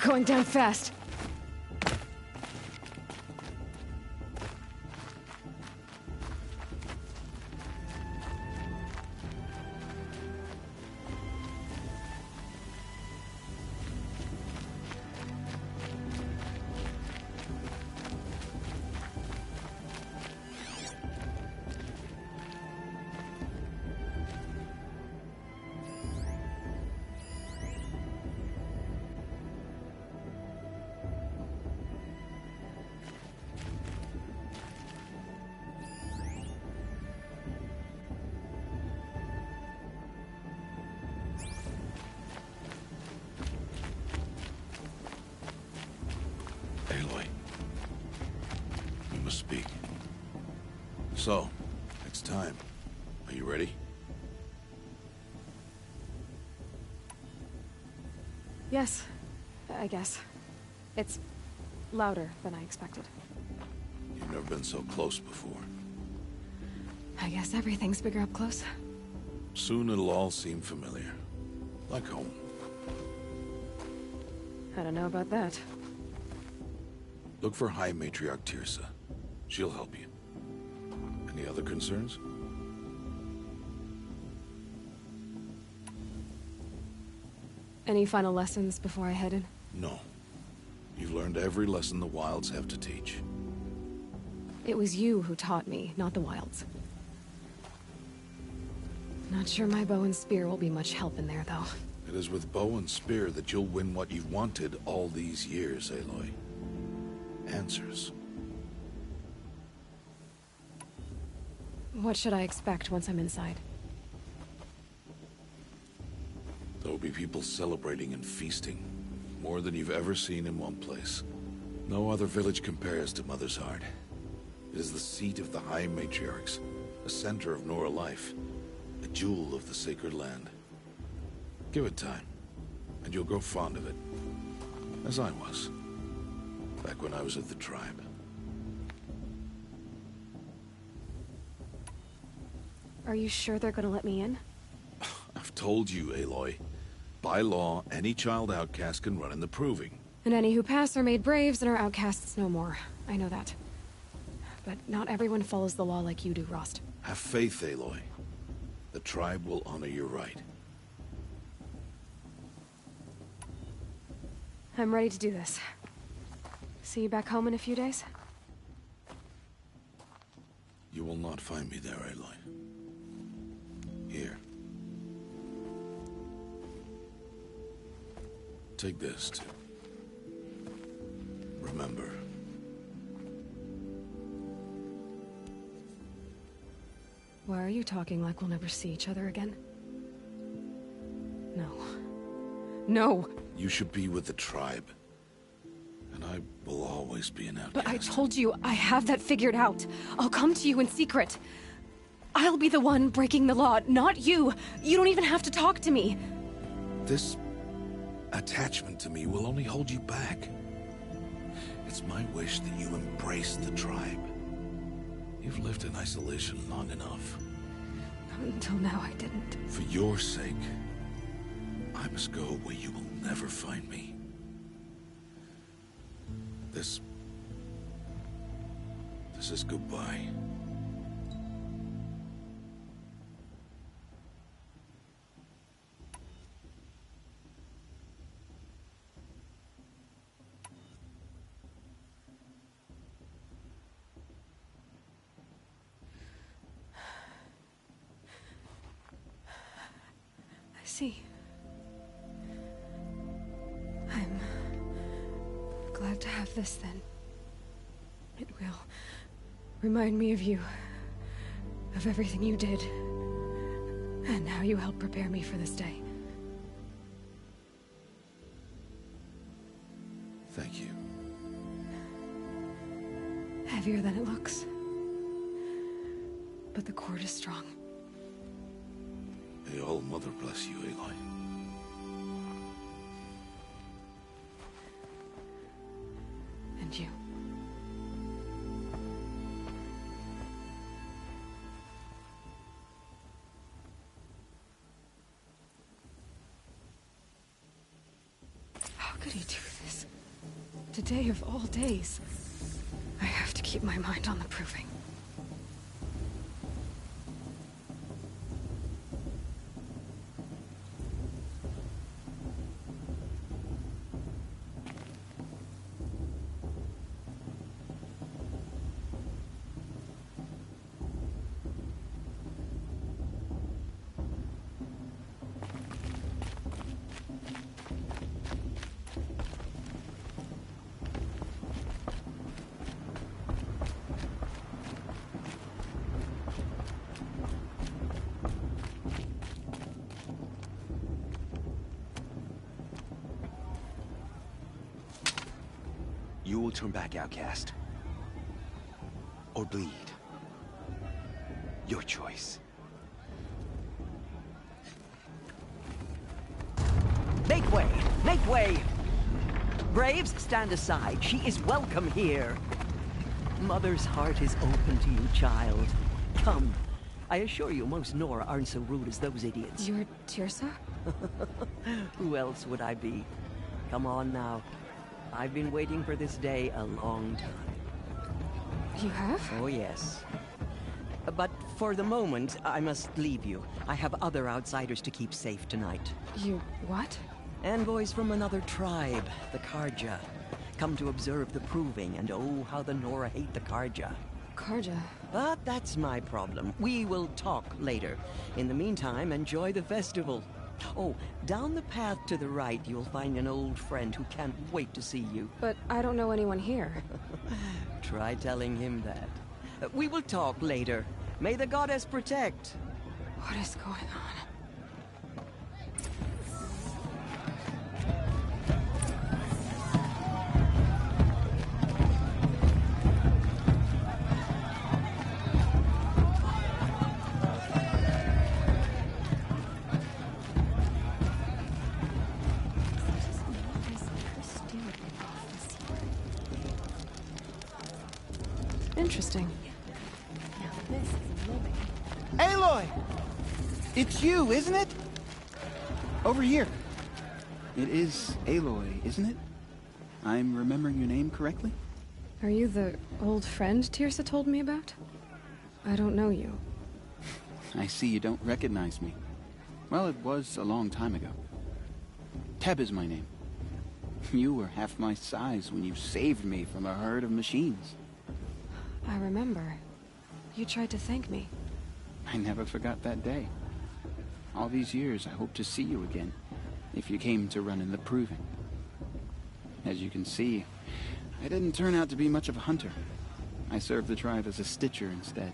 Going down fast. Aloy, we must speak. So, it's time. Are you ready? Yes, I guess. It's louder than I expected. You've never been so close before. I guess everything's bigger up close. Soon it'll all seem familiar. Like home. I don't know about that. Look for High Matriarch Tirsa. She'll help you. Any other concerns? Any final lessons before I head in? No. You've learned every lesson the Wilds have to teach. It was you who taught me, not the Wilds. Not sure my bow and spear will be much help in there, though. It is with bow and spear that you'll win what you've wanted all these years, Aloy. Answers. What should I expect once I'm inside? There will be people celebrating and feasting. More than you've ever seen in one place. No other village compares to Mother's Heart. It is the seat of the High Matriarchs, a center of Nora life, a jewel of the sacred land. Give it time, and you'll grow fond of it. As I was, back when I was at the tribe. Are you sure they're gonna let me in? I've told you, Aloy. By law, any child outcast can run in the Proving. And any who pass are made braves and are outcasts no more. I know that. But not everyone follows the law like you do, Rost. Have faith, Aloy. The tribe will honor your right. I'm ready to do this. See you back home in a few days? You will not find me there, Aloy. Here. Take this, too. Remember. Why are you talking like we'll never see each other again? No. No! You should be with the tribe. And I will always be an outcast. But I told you, I have that figured out. I'll come to you in secret. I'll be the one breaking the law, not you. You don't even have to talk to me. This attachment to me will only hold you back. It's my wish that you embrace the tribe. You've lived in isolation long enough. Until now, I didn't. For your sake, I must go where you will never find me. This is goodbye. I see. I'm glad to have this, then. It will remind me of you, of everything you did, and how you helped prepare me for this day. Thank you. Heavier than it looks. But the cord is strong. May All Mother bless you, Aloy. And you. How could he do this? Today of all days. I have to keep my mind on the Proving. You will turn back, outcast. Or bleed. Your choice. Make way! Make way! Braves, stand aside. She is welcome here. Mother's heart is open to you, child. Come. I assure you, most Nora aren't so rude as those idiots. You're Tirsa? Who else would I be? Come on now. I've been waiting for this day a long time. You have? Oh, yes. But for the moment, I must leave you. I have other outsiders to keep safe tonight. You what? Envoys from another tribe, the Karja. Come to observe the proving, and oh, how the Nora hate the Karja. Karja. But that's my problem. We will talk later. In the meantime, enjoy the festival. Oh, down the path to the right, you'll find an old friend who can't wait to see you. But I don't know anyone here. Try telling him that. We will talk later. May the goddess protect. What is going on? Interesting. Now this is living. Aloy! It's you, isn't it? Over here. It is Aloy, isn't it? I'm remembering your name correctly? Are you the old friend Tirsa told me about? I don't know you. I see you don't recognize me. Well, it was a long time ago. Teb is my name. You were half my size when you saved me from a herd of machines. I remember. You tried to thank me. I never forgot that day. All these years, I hope to see you again, if you came to run in the proving. As you can see, I didn't turn out to be much of a hunter. I served the tribe as a stitcher instead,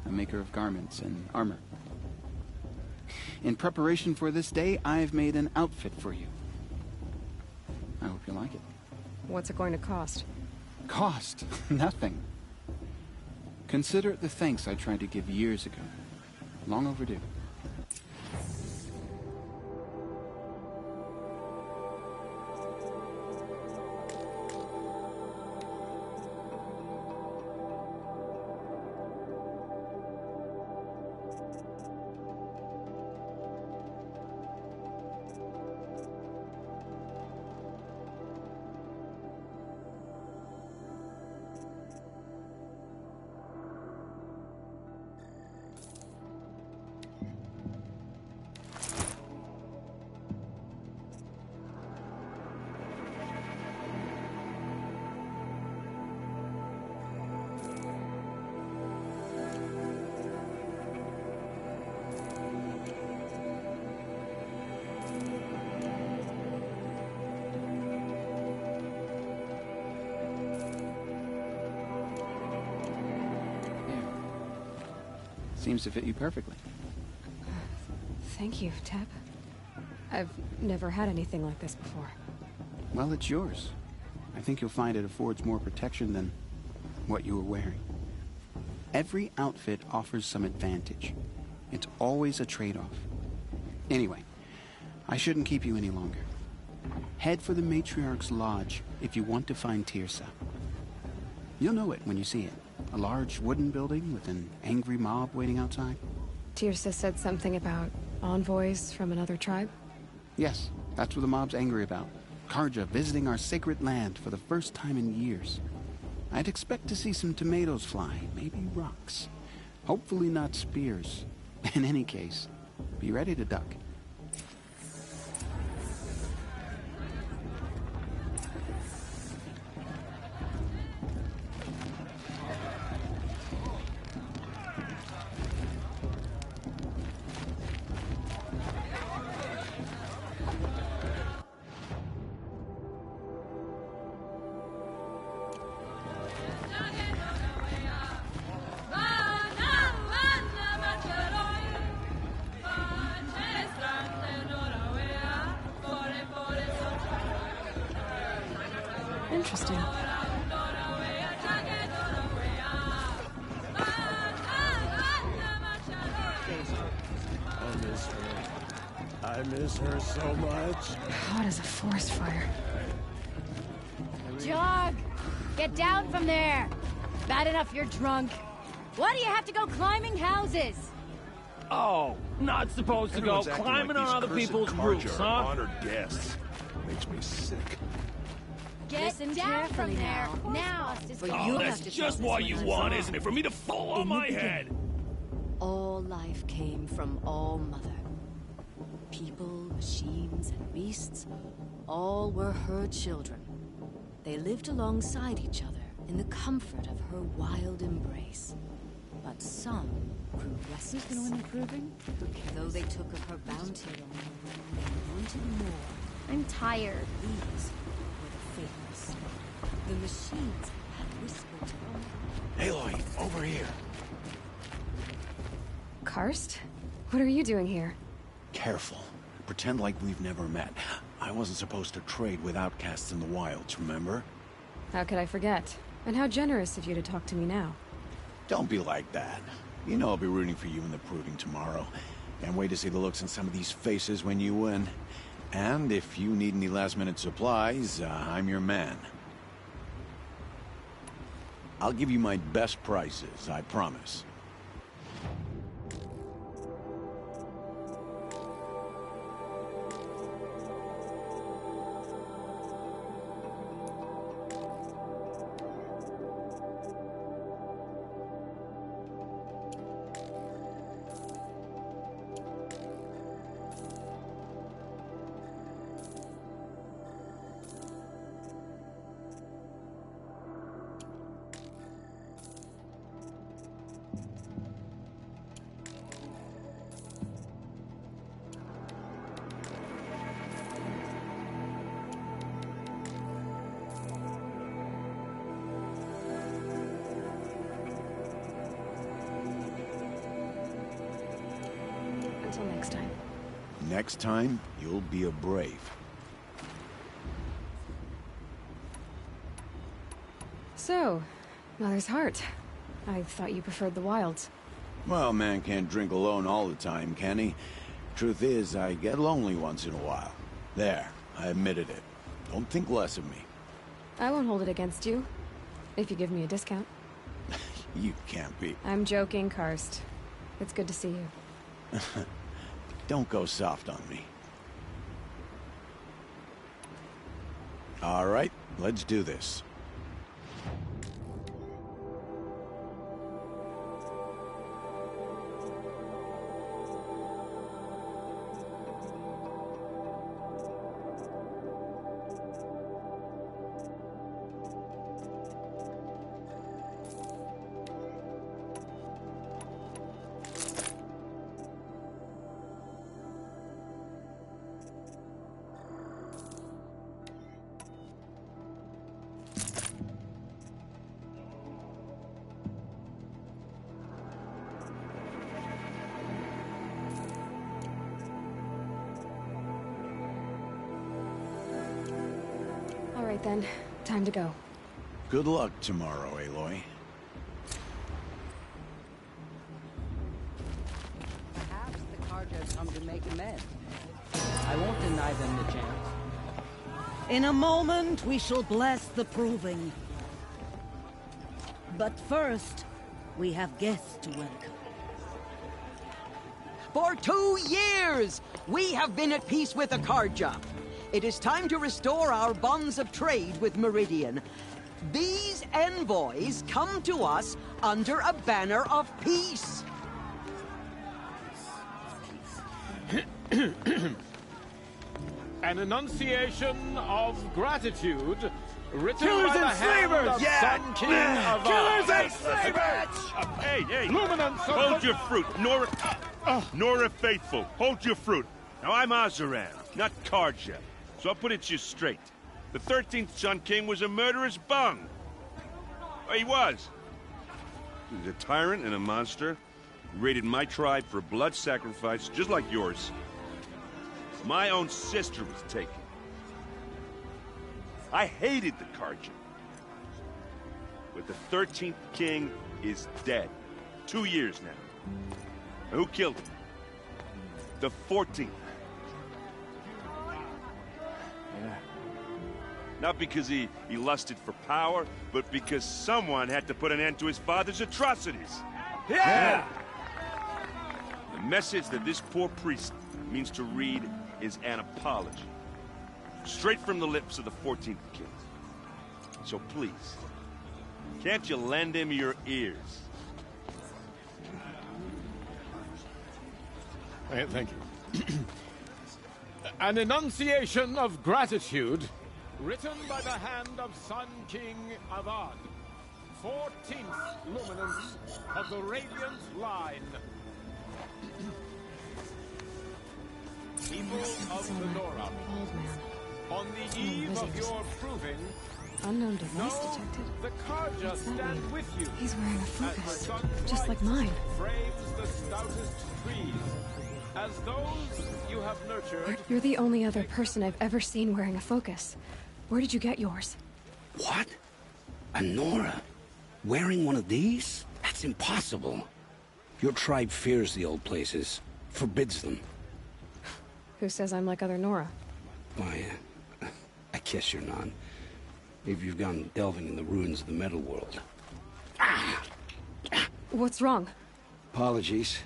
a maker of garments and armor. In preparation for this day, I've made an outfit for you. I hope you like it. What's it going to cost? Cost? Nothing. Consider it the thanks I tried to give years ago. Long overdue. Seems to fit you perfectly. Thank you, Teb. I've never had anything like this before. Well, it's yours. I think you'll find it affords more protection than what you were wearing. Every outfit offers some advantage. It's always a trade-off. Anyway, I shouldn't keep you any longer. Head for the Matriarch's Lodge if you want to find Tirsa. You'll know it when you see it. A large wooden building with an angry mob waiting outside. Tirsa said something about envoys from another tribe? Yes, that's what the mob's angry about. Karja visiting our sacred land for the first time in years. I'd expect to see some tomatoes fly, maybe rocks. Hopefully not spears. In any case, be ready to duck. Interesting. I miss her so much. Hot as a forest fire. Jog! Get down from there! Bad enough you're drunk. Why do you have to go climbing houses? Oh, not supposed to Everyone's go acting climbing like on other these cursed people's Karja roofs, are huh? honored guests. makes me sick. Get down from there. Now, Oh, that's just what you want, isn't it? For me to fall on my head. All life came from All Mother. People, machines, and beasts, all were her children. They lived alongside each other in the comfort of her wild embrace. But some grew restless. Who's going to win improving? Though they took of her bounty, they wanted more. I'm tired. These were the faithless. The machines had whispered to them. Aloy, over here. Karst? What are you doing here? Careful. Pretend like we've never met. I wasn't supposed to trade with outcasts in the wilds, remember? How could I forget? And how generous of you to talk to me now. Don't be like that. You know I'll be rooting for you in the proving tomorrow. Can't wait to see the looks on some of these faces when you win. And if you need any last-minute supplies, I'm your man. I'll give you my best prices, I promise. Until next time. Next time, you'll be a brave. So, Mother's Heart. I thought you preferred the wilds. Well, man can't drink alone all the time, can he? Truth is, I get lonely once in a while. There, I admitted it. Don't think less of me. I won't hold it against you. If you give me a discount. You can't be. I'm joking, Karst. It's good to see you. Don't go soft on me. All right, let's do this. All right then, time to go. Good luck tomorrow, Aloy. Perhaps the Carja come to make amends. I won't deny them the chance. In a moment, we shall bless the proving. But first, we have guests to welcome. For 2 years, we have been at peace with the Carja. It is time to restore our bonds of trade with Meridian. These envoys come to us under a banner of peace. An enunciation of gratitude written Killers by the and hand slavers! of Sun King of Killers our... and slavers! Hey! Luminance of Hold the... your fruit, Nora Faithful. Hold your fruit. Now, I'm Azaran, not Carja, so I'll put it to you straight. The 13th Sun King was a murderous bung. Oh, he was. He was a tyrant and a monster. He raided my tribe for blood sacrifice, just like yours. My own sister was taken. I hated the Carja. But the 13th king is dead. 2 years now. And who killed him? The 14th. Yeah. Not because he lusted for power, but because someone had to put an end to his father's atrocities. Yeah! The message that this poor priest means to read is an apology. Straight from the lips of the 14th king. So please, can't you lend him your ears? Thank you. An enunciation of gratitude, written by the hand of Sun King Avad, 14th luminance of the Radiant Line. People of the Nora, on the eve of your proving, Unknown device detected. the Karja stand with you. He's wearing a focus, just like mine. Frames the stoutest trees, as those you have nurtured. You're the only other person I've ever seen wearing a focus. Where did you get yours? What? A Nora? Wearing one of these? That's impossible. Your tribe fears the old places, forbids them. Who says I'm like other Nora? Why, I guess you're not. Maybe you've gone delving in the ruins of the metal world. What's wrong? Apologies.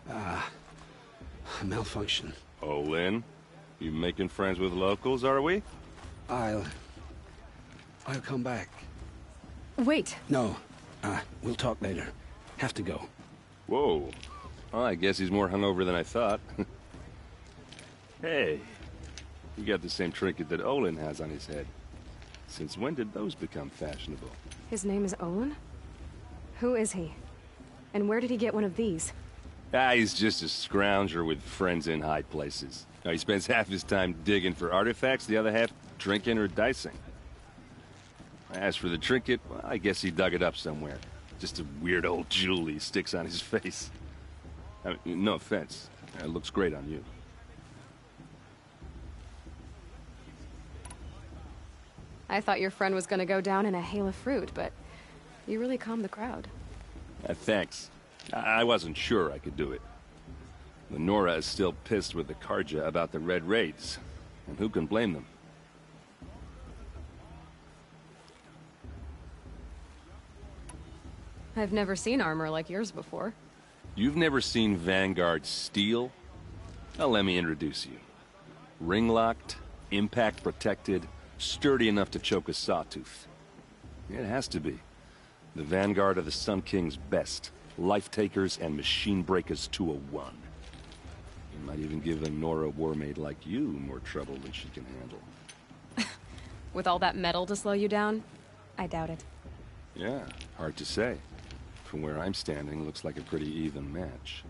A malfunction. Oh, Lynn? You making friends with locals, are we? I'll come back. Wait. No. We'll talk later. Have to go. Whoa. Well, I guess he's more hungover than I thought. Hey, you got the same trinket that Olin has on his head. Since when did those become fashionable? His name is Olin? Who is he? And where did he get one of these? He's just a scrounger with friends in high places. Now, he spends half his time digging for artifacts, the other half drinking or dicing. As for the trinket, well, I guess he dug it up somewhere. Just a weird old jewel he sticks on his face. I mean, no offense. It looks great on you. I thought your friend was gonna go down in a hail of fruit, but you really calmed the crowd. Thanks. I wasn't sure I could do it. The Nora is still pissed with the Karja about the Red Raids, and who can blame them? I've never seen armor like yours before. You've never seen Vanguard steel? Well, let me introduce you. Ring-locked, impact-protected, sturdy enough to choke a sawtooth. It has to be. The Vanguard of the Sun King's best. Life-takers and machine breakers to a one. You might even give a Nora warmaid like you more trouble than she can handle. With all that metal to slow you down? I doubt it. Yeah, hard to say. From where I'm standing, looks like a pretty even match.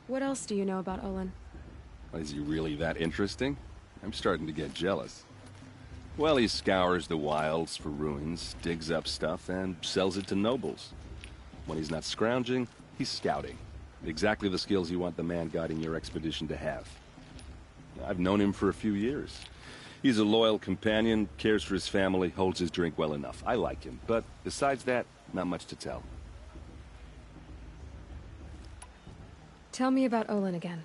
What else do you know about Olin? Is he really that interesting? I'm starting to get jealous. Well, he scours the wilds for ruins, digs up stuff, and sells it to nobles. When he's not scrounging, he's scouting. Exactly the skills you want the man guiding your expedition to have. I've known him for a few years. He's a loyal companion, cares for his family, holds his drink well enough. I like him, but besides that, not much to tell. Tell me about Olin again.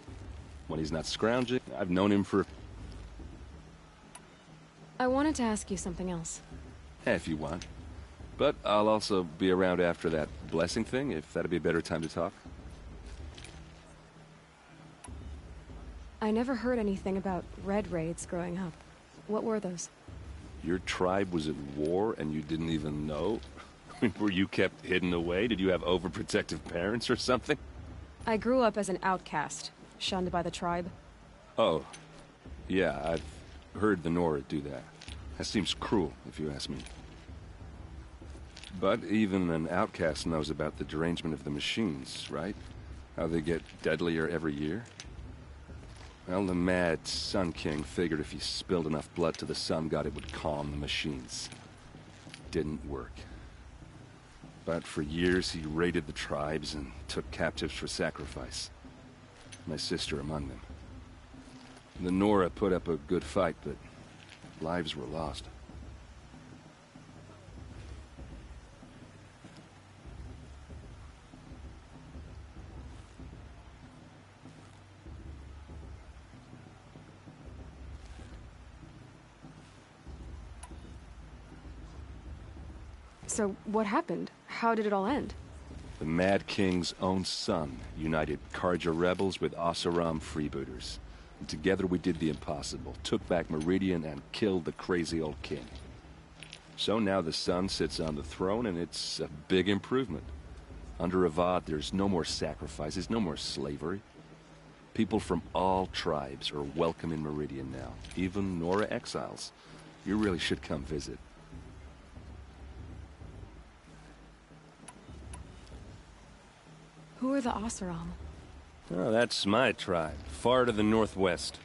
When he's not scrounging, I've known him for... I wanted to ask you something else. If you want. But I'll also be around after that blessing thing, if that'd be a better time to talk. I never heard anything about Red Raids growing up. What were those? Your tribe was at war and you didn't even know? Were you kept hidden away? Did you have overprotective parents or something? I grew up as an outcast, shunned by the tribe. Oh. Yeah, I've heard the Nora do that. That seems cruel, if you ask me. But even an outcast knows about the derangement of the machines, right? How they get deadlier every year? Well, the mad Sun King figured if he spilled enough blood to the Sun God, it would calm the machines. Didn't work. But for years, he raided the tribes and took captives for sacrifice. My sister among them. The Nora put up a good fight, but lives were lost. So, what happened? How did it all end? The Mad King's own son united Karja rebels with Oseram freebooters. And together we did the impossible, took back Meridian and killed the crazy old king. So now the son sits on the throne, and it's a big improvement. Under Avad, there's no more sacrifices, no more slavery. People from all tribes are welcome in Meridian now, even Nora exiles. You really should come visit. Who are the Oseram? Oh, that's my tribe, far to the northwest.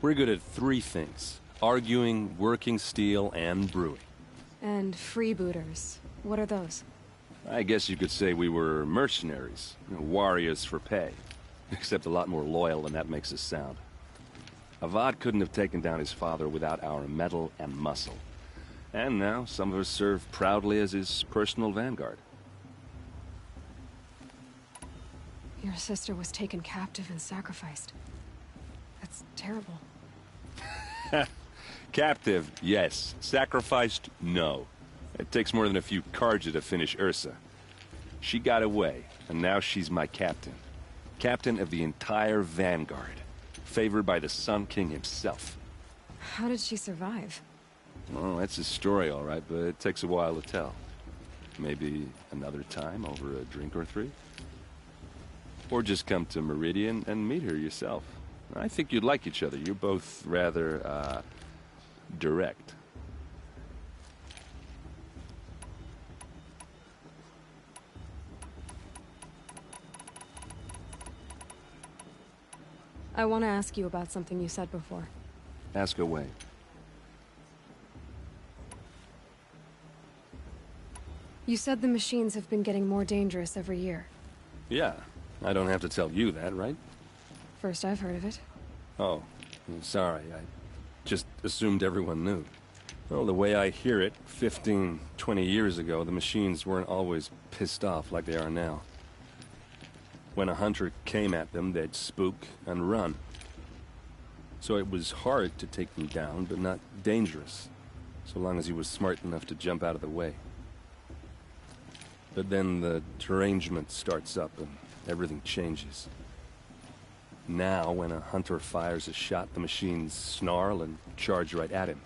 We're good at three things: arguing, working steel, and brewing. And freebooters. What are those? I guess you could say we were mercenaries, warriors for pay. Except a lot more loyal than that makes us sound. Avad couldn't have taken down his father without our metal and muscle. And now some of us serve proudly as his personal vanguard. Your sister was taken captive and sacrificed. That's terrible. Captive, yes. Sacrificed, no. It takes more than a few Karja to finish Ursa. She got away, and now she's my captain. Captain of the entire vanguard. Favored by the Sun King himself. How did she survive? Well, that's his story, all right, but it takes a while to tell. Maybe another time over a drink or three? Or just come to Meridian and meet her yourself. I think you'd like each other. You're both rather, direct. I want to ask you about something you said before. Ask away. You said the machines have been getting more dangerous every year. Yeah, I don't have to tell you that, right? First I've heard of it. Oh, I'm sorry. I just assumed everyone knew. Well, the way I hear it, 15, 20 years ago, the machines weren't always pissed off like they are now. When a hunter came at them, they'd spook and run. So it was hard to take them down, but not dangerous, so long as he was smart enough to jump out of the way. But then the derangement starts up and everything changes. Now, when a hunter fires a shot, the machines snarl and charge right at him.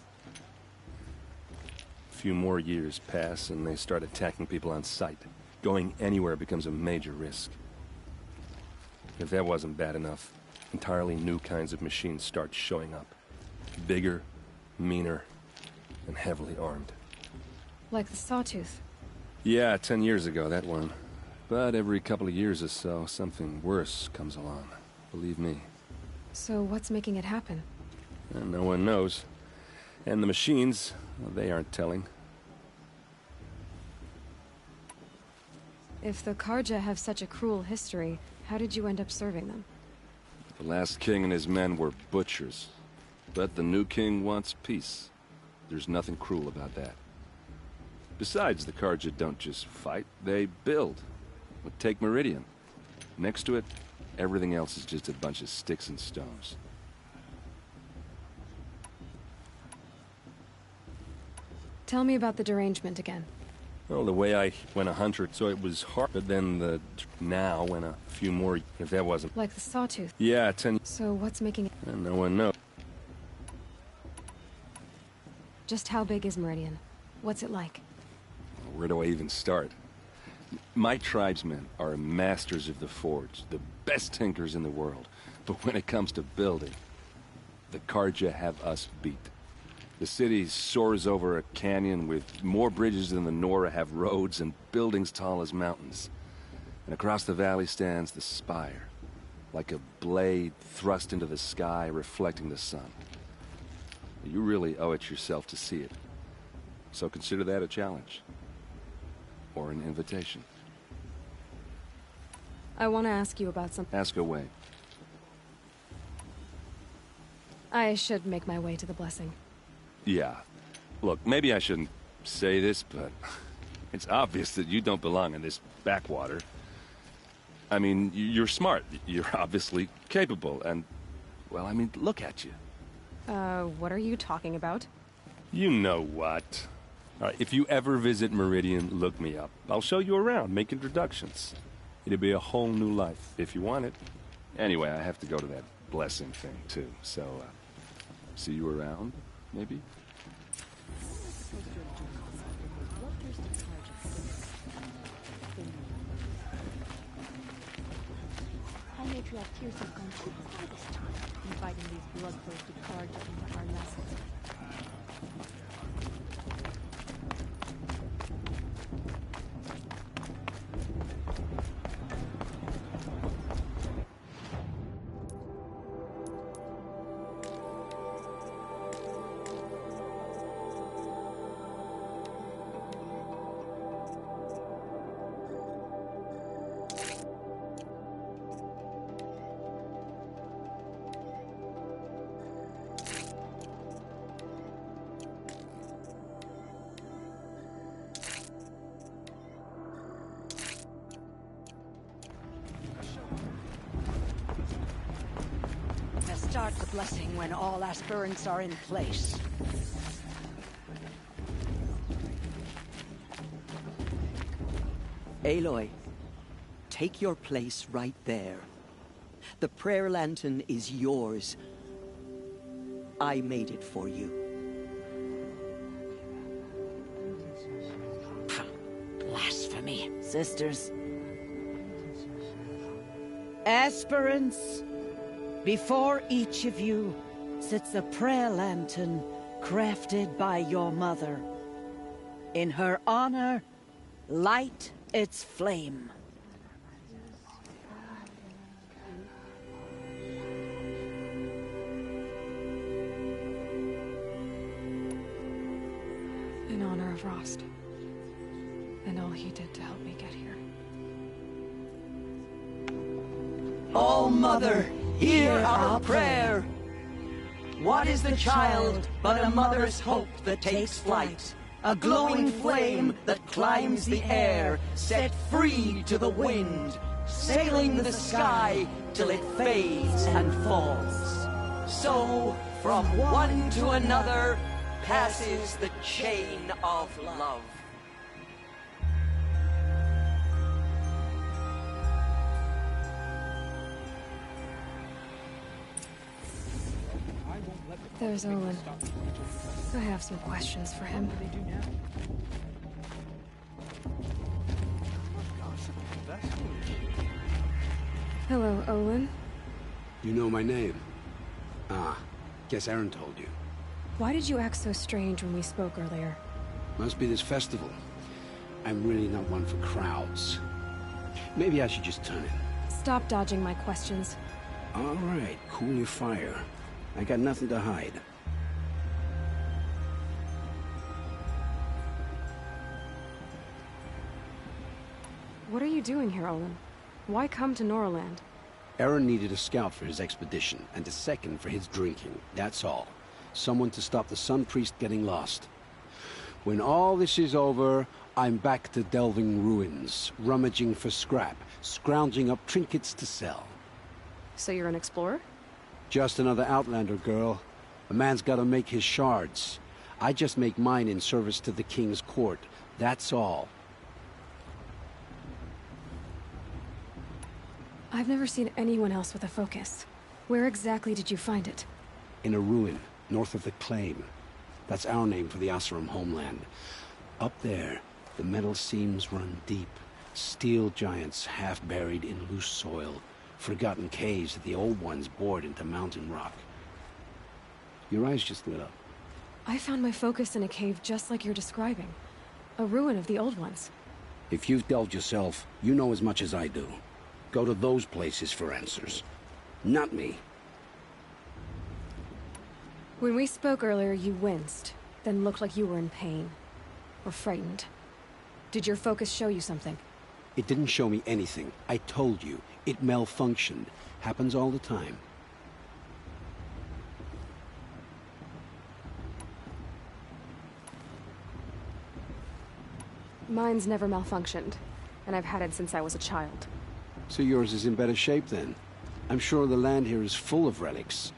A few more years pass and they start attacking people on sight. Going anywhere becomes a major risk. If that wasn't bad enough, entirely new kinds of machines start showing up. Bigger, meaner, and heavily armed. Like the Sawtooth. Yeah, 10 years ago, that one. But every couple of years or so, something worse comes along. Believe me. So what's making it happen? And no one knows. And the machines, well, they aren't telling. If the Karja have such a cruel history, how did you end up serving them? The last king and his men were butchers. But the new king wants peace. There's nothing cruel about that. Besides, the Karja don't just fight, they build. But take Meridian. Next to it, everything else is just a bunch of sticks and stones. Tell me about the derangement again. Well, the way when a hunter, so it was hard, but then now when a few more, if that wasn't... Like the Sawtooth? Yeah, 10... So what's making it... And no one knows. Just how big is Meridian? What's it like? Where do I even start? My tribesmen are masters of the forge, the best tinkers in the world. But when it comes to building, the Karja have us beat. The city soars over a canyon with more bridges than the Nora have roads and buildings tall as mountains. And across the valley stands the spire, like a blade thrust into the sky reflecting the sun. You really owe it yourself to see it. So consider that a challenge. Or an invitation. I want to ask you about something. Ask away. I should make my way to the blessing. Yeah. Look, maybe I shouldn't say this, but it's obvious that you don't belong in this backwater. I mean, you're smart. You're obviously capable, and, well, I mean, look at you. What are you talking about? You know what. All right, if you ever visit Meridian, look me up. I'll show you around, make introductions. It'll be a whole new life, if you want it. Anyway, I have to go to that blessing thing, too. So, see you around, maybe? High Matriarch Tears has gone too far this time, inviting these bloodthirsty cards into our lessons. Start the blessing when all aspirants are in place. Aloy, take your place right there. The prayer lantern is yours. I made it for you. Blasphemy, sisters. Aspirants, before each of you sits a prayer lantern crafted by your mother. In her honor, light its flame. In honor of Rost, and all he did to help me get here. All Mother, hear our prayer. What is the child but a mother's hope that takes flight? A glowing flame that climbs the air, set free to the wind, sailing the sky till it fades and falls. So, from one to another, passes the chain of love. There's Olin. I have some questions for him. Hello, Olin. You know my name? Ah, guess Aaron told you. Why did you act so strange when we spoke earlier? Must be this festival. I'm really not one for crowds. Maybe I should just turn in. Stop dodging my questions. All right, cool your fire. I got nothing to hide. What are you doing here, Olin? Why come to Norland? Aaron needed a scout for his expedition, and a second for his drinking. That's all. Someone to stop the Sun Priest getting lost. When all this is over, I'm back to delving ruins, rummaging for scrap, scrounging up trinkets to sell. So you're an explorer? Just another Outlander, girl. A man's gotta make his shards. I just make mine in service to the King's court. That's all. I've never seen anyone else with a focus. Where exactly did you find it? In a ruin, north of the Claim. That's our name for the Oseram homeland. Up there, the metal seams run deep. Steel giants half buried in loose soil. Forgotten caves that the old ones bored into mountain rock. Your eyes just lit up. I found my focus in a cave just like you're describing. A ruin of the old ones. If you've delved yourself, you know as much as I do. Go to those places for answers. Not me. When we spoke earlier, you winced, then looked like you were in pain. Or frightened. Did your focus show you something? It didn't show me anything. I told you. It malfunctioned. Happens all the time. Mine's never malfunctioned, and I've had it since I was a child. So yours is in better shape then. I'm sure the land here is full of relics.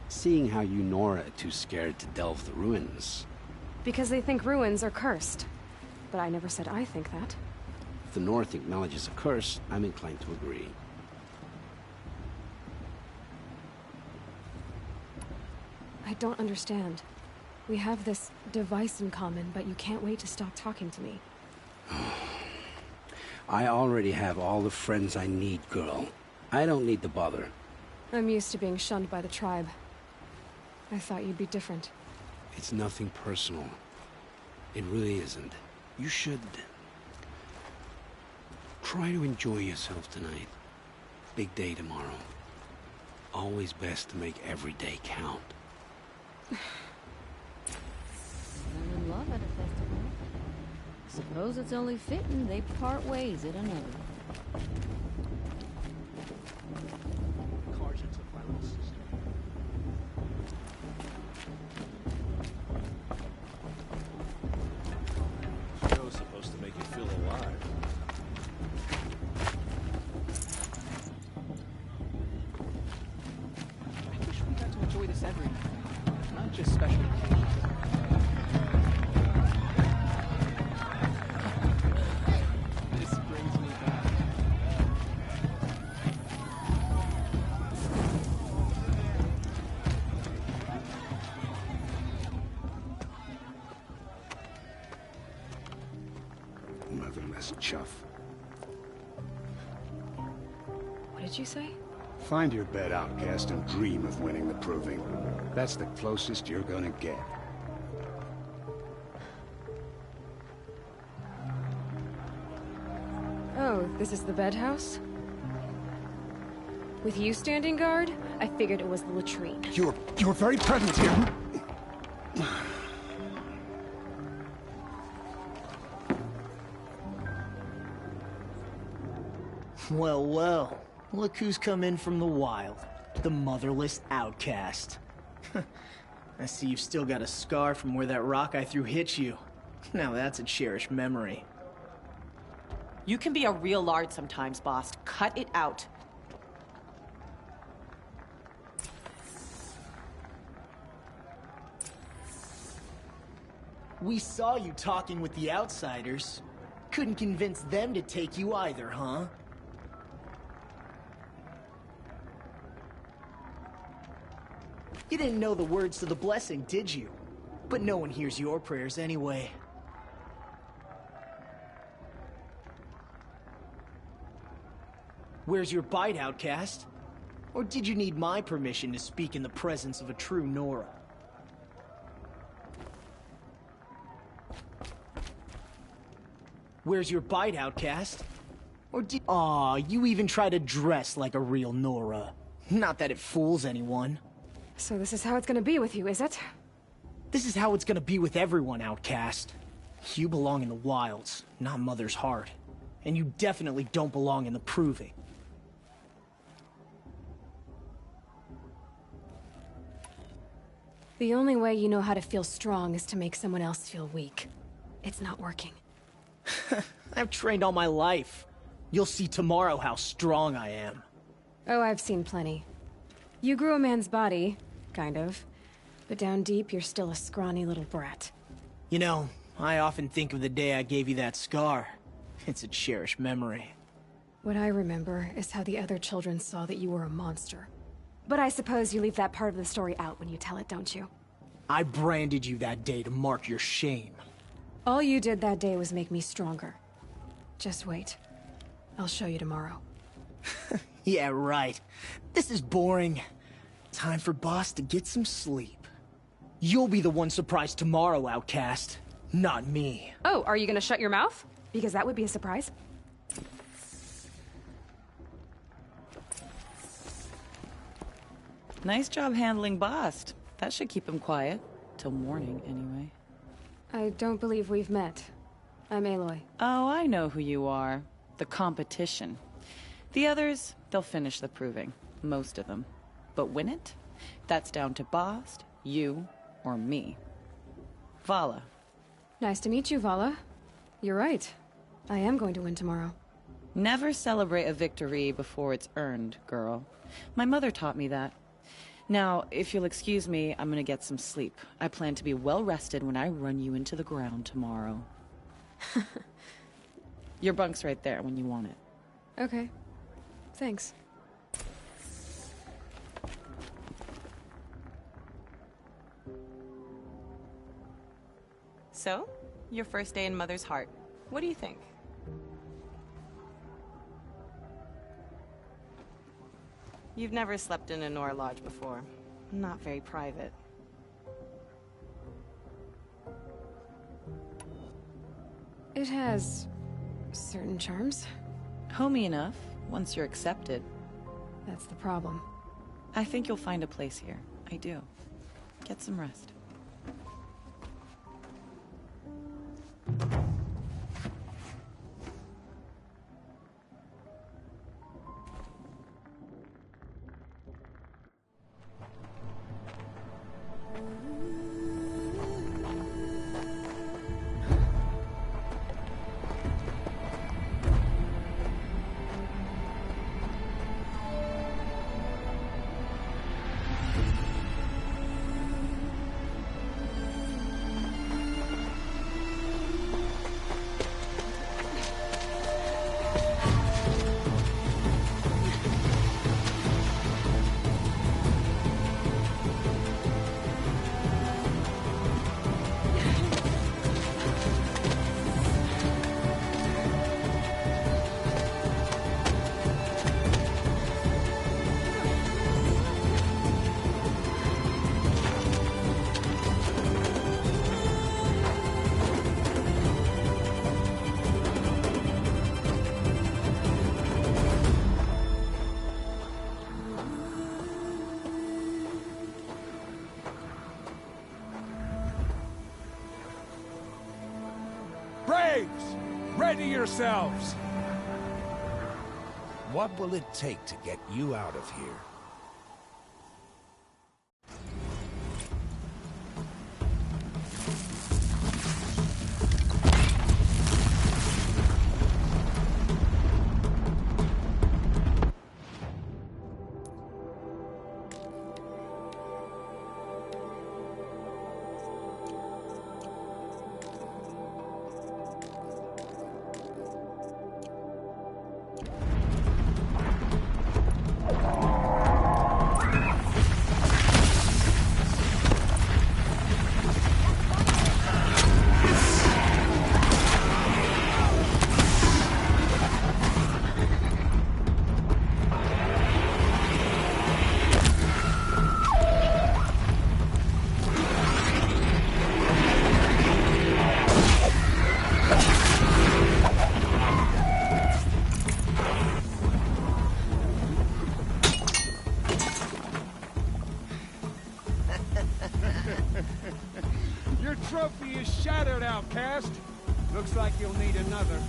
Seeing how you Nora are too scared to delve the ruins. Because they think ruins are cursed. But I never said I think that. If the North acknowledges a curse, I'm inclined to agree. I don't understand. We have this device in common, but you can't wait to stop talking to me. I already have all the friends I need, girl. I don't need the bother. I'm used to being shunned by the tribe. I thought you'd be different. It's nothing personal. It really isn't. You should... try to enjoy yourself tonight. Big day tomorrow. Always best to make every day count. I'm in love at a festival. Suppose it's only fitting they part ways at another. Carja took my little sister. Show's supposed to make you feel alive. I wish we got to enjoy this every night, not just special occasions. This brings me back. Motherless chuff. What did you say? Find your bed, outcast, and dream of winning the proving. That's the closest you're gonna get. Oh, this is the bed house? With you standing guard, I figured it was the latrine. You're very pregnant here. Well, well. Look who's come in from the wild. The motherless outcast. I see you've still got a scar from where that rock I threw hit you. Now that's a cherished memory. You can be a real lard sometimes, boss. Cut it out. We saw you talking with the outsiders. Couldn't convince them to take you either, huh? You didn't know the words to the blessing, did you? But no one hears your prayers anyway. Where's your bite, outcast? Or did you need my permission to speak in the presence of a true Nora? Where's your bite, outcast? Or did— Aw, you even try to dress like a real Nora. Not that it fools anyone. So this is how it's gonna be with you, is it? This is how it's gonna be with everyone, outcast. You belong in the wilds, not Mother's heart. And you definitely don't belong in the proving. The only way you know how to feel strong is to make someone else feel weak. It's not working. I've trained all my life. You'll see tomorrow how strong I am. Oh, I've seen plenty. You grew a man's body, kind of. But down deep, you're still a scrawny little brat. You know, I often think of the day I gave you that scar. It's a cherished memory. What I remember is how the other children saw that you were a monster. But I suppose you leave that part of the story out when you tell it, don't you? I branded you that day to mark your shame. All you did that day was make me stronger. Just wait. I'll show you tomorrow. Yeah, right. This is boring. Time for Boss to get some sleep. You'll be the one surprised tomorrow, outcast. Not me. Oh, are you gonna shut your mouth? Because that would be a surprise. Nice job handling Bast. That should keep him quiet. Till morning, anyway. I don't believe we've met. I'm Aloy. Oh, I know who you are. The competition. The others, they'll finish the proving. Most of them. But win it? That's down to Bast, you, or me. Vala. Nice to meet you, Vala. You're right. I am going to win tomorrow. Never celebrate a victory before it's earned, girl. My mother taught me that. Now, if you'll excuse me, I'm gonna get some sleep. I plan to be well rested when I run you into the ground tomorrow. Your bunk's right there when you want it. Okay. Thanks. So, your first day in Mother's heart. What do you think? You've never slept in a Nora lodge before. Not very private. It has certain charms. Homey enough, once you're accepted. That's the problem. I think you'll find a place here. I do. Get some rest. Braves! Ready yourselves! What will it take to get you out of here? Your trophy is shattered, outcast. Looks like you'll need another.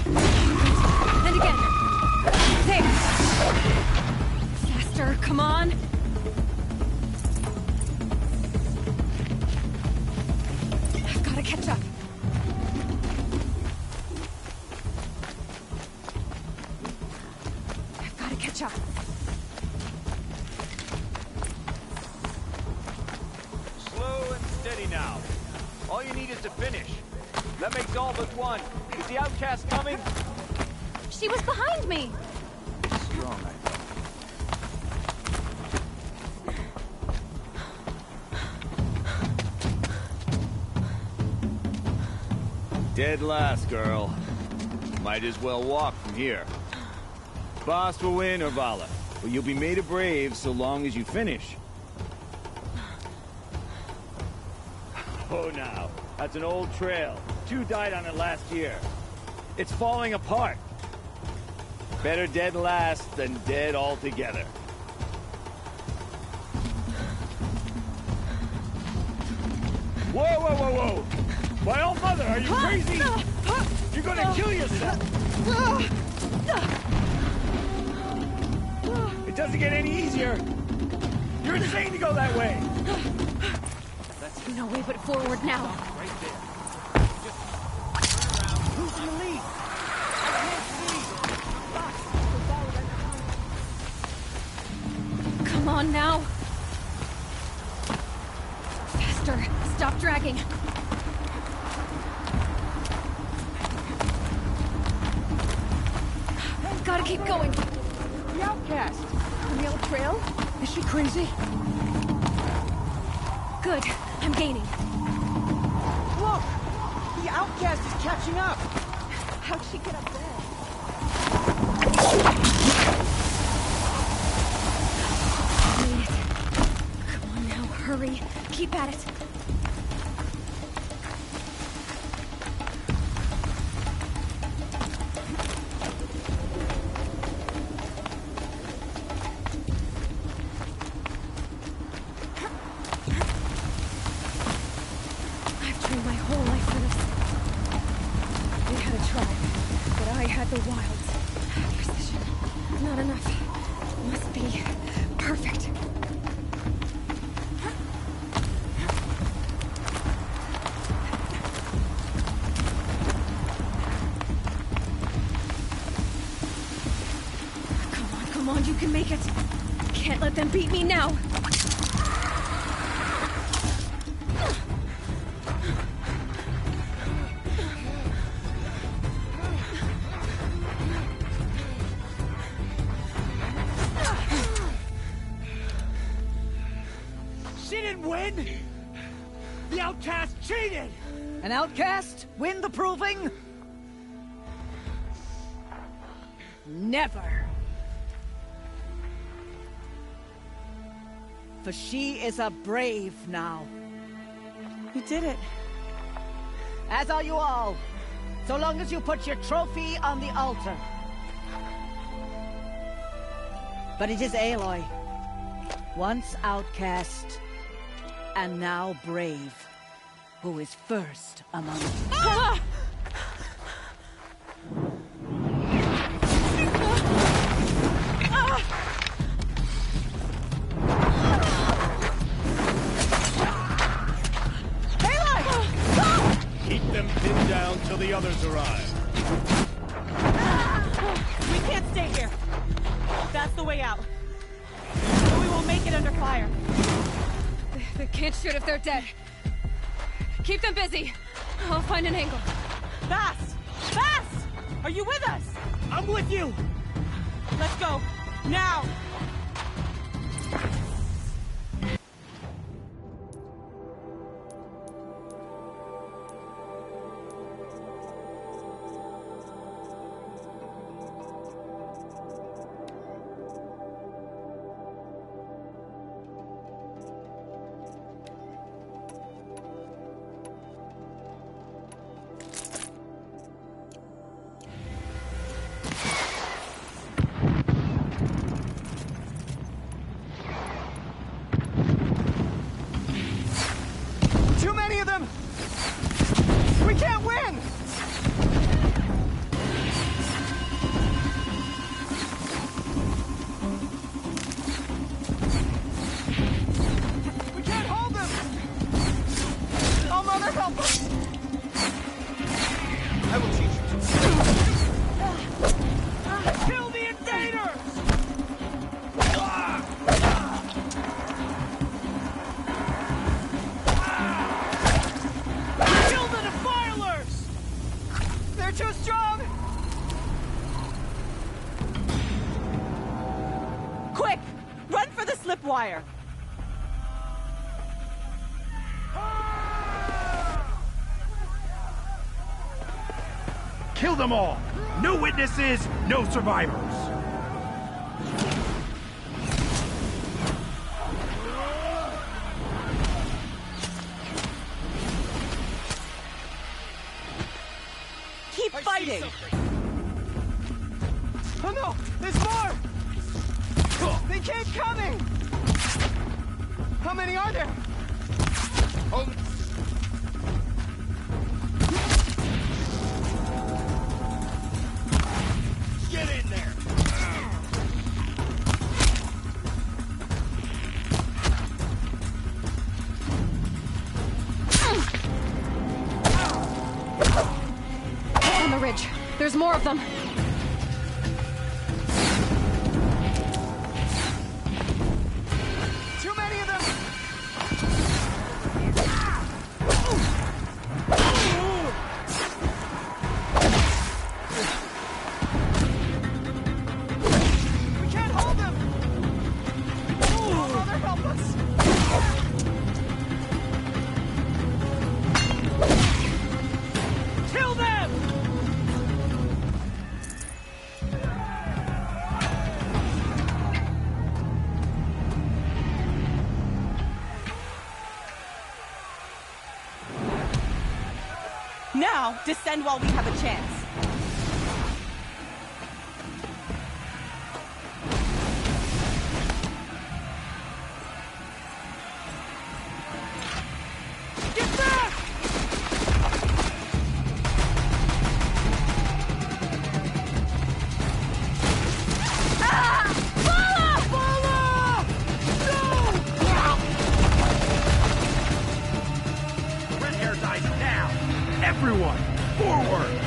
And again. There. Faster, come on. I've got to catch up. I've got to catch up. Slow and steady now. All you need is to finish. That makes all but one. Is the outcast coming? She was behind me! Strong, I thought. Dead last, girl. Might as well walk from here. Boss will win or Vala, but you'll be made a brave so long as you finish. Oh, now. That's an old trail. 2 died on it last year. It's falling apart. Better dead last than dead altogether. Whoa, whoa, whoa, whoa! My old mother, are you crazy? You're gonna kill yourself! It doesn't get any easier! You're insane to go that way! That's no way but forward now. Right there. Just turn around. Who's in the lead? I can't see. on now. Faster. Stop dragging. Gotta keep going. The outcast. On the old trail? Is she crazy? Good. I'm gaining. Look! The outcast is catching up! How'd she get up there? Made it. Come on now, hurry. Keep at it. I've trained my whole life for this. They had a tribe, but I had the wilds. Precision. Not enough. Must be perfect. Come on, you can make it. Can't let them beat me now. She didn't win! The outcast cheated! An outcast win the proving? Never! For she is a brave now. You did it. As are you all. So long as you put your trophy on the altar. But it is Aloy. Once outcast, and now brave, who is first among you. Ah! Keep them pinned down till the others arrive. We can't stay here. That's the way out. But we won't make it under fire. They can't shoot if they're dead. Keep them busy. I'll find an angle. Fast! Fast! Are you with us? I'm with you! Let's go. Now! Too many of them! We can't win! We can't hold them! Oh, Mother, help us! I will teach you. Kill the invaders! Kill the defilers! They're too strong! Quick! Run for the slipwire! Kill them all! No witnesses, no survivors! Keep fighting! Oh no! There's more! They keep coming! How many are there? Get in there! On the ridge. There's more of them. Now, descend while we have a chance. Get back! Red hair dies now! Everyone, forward!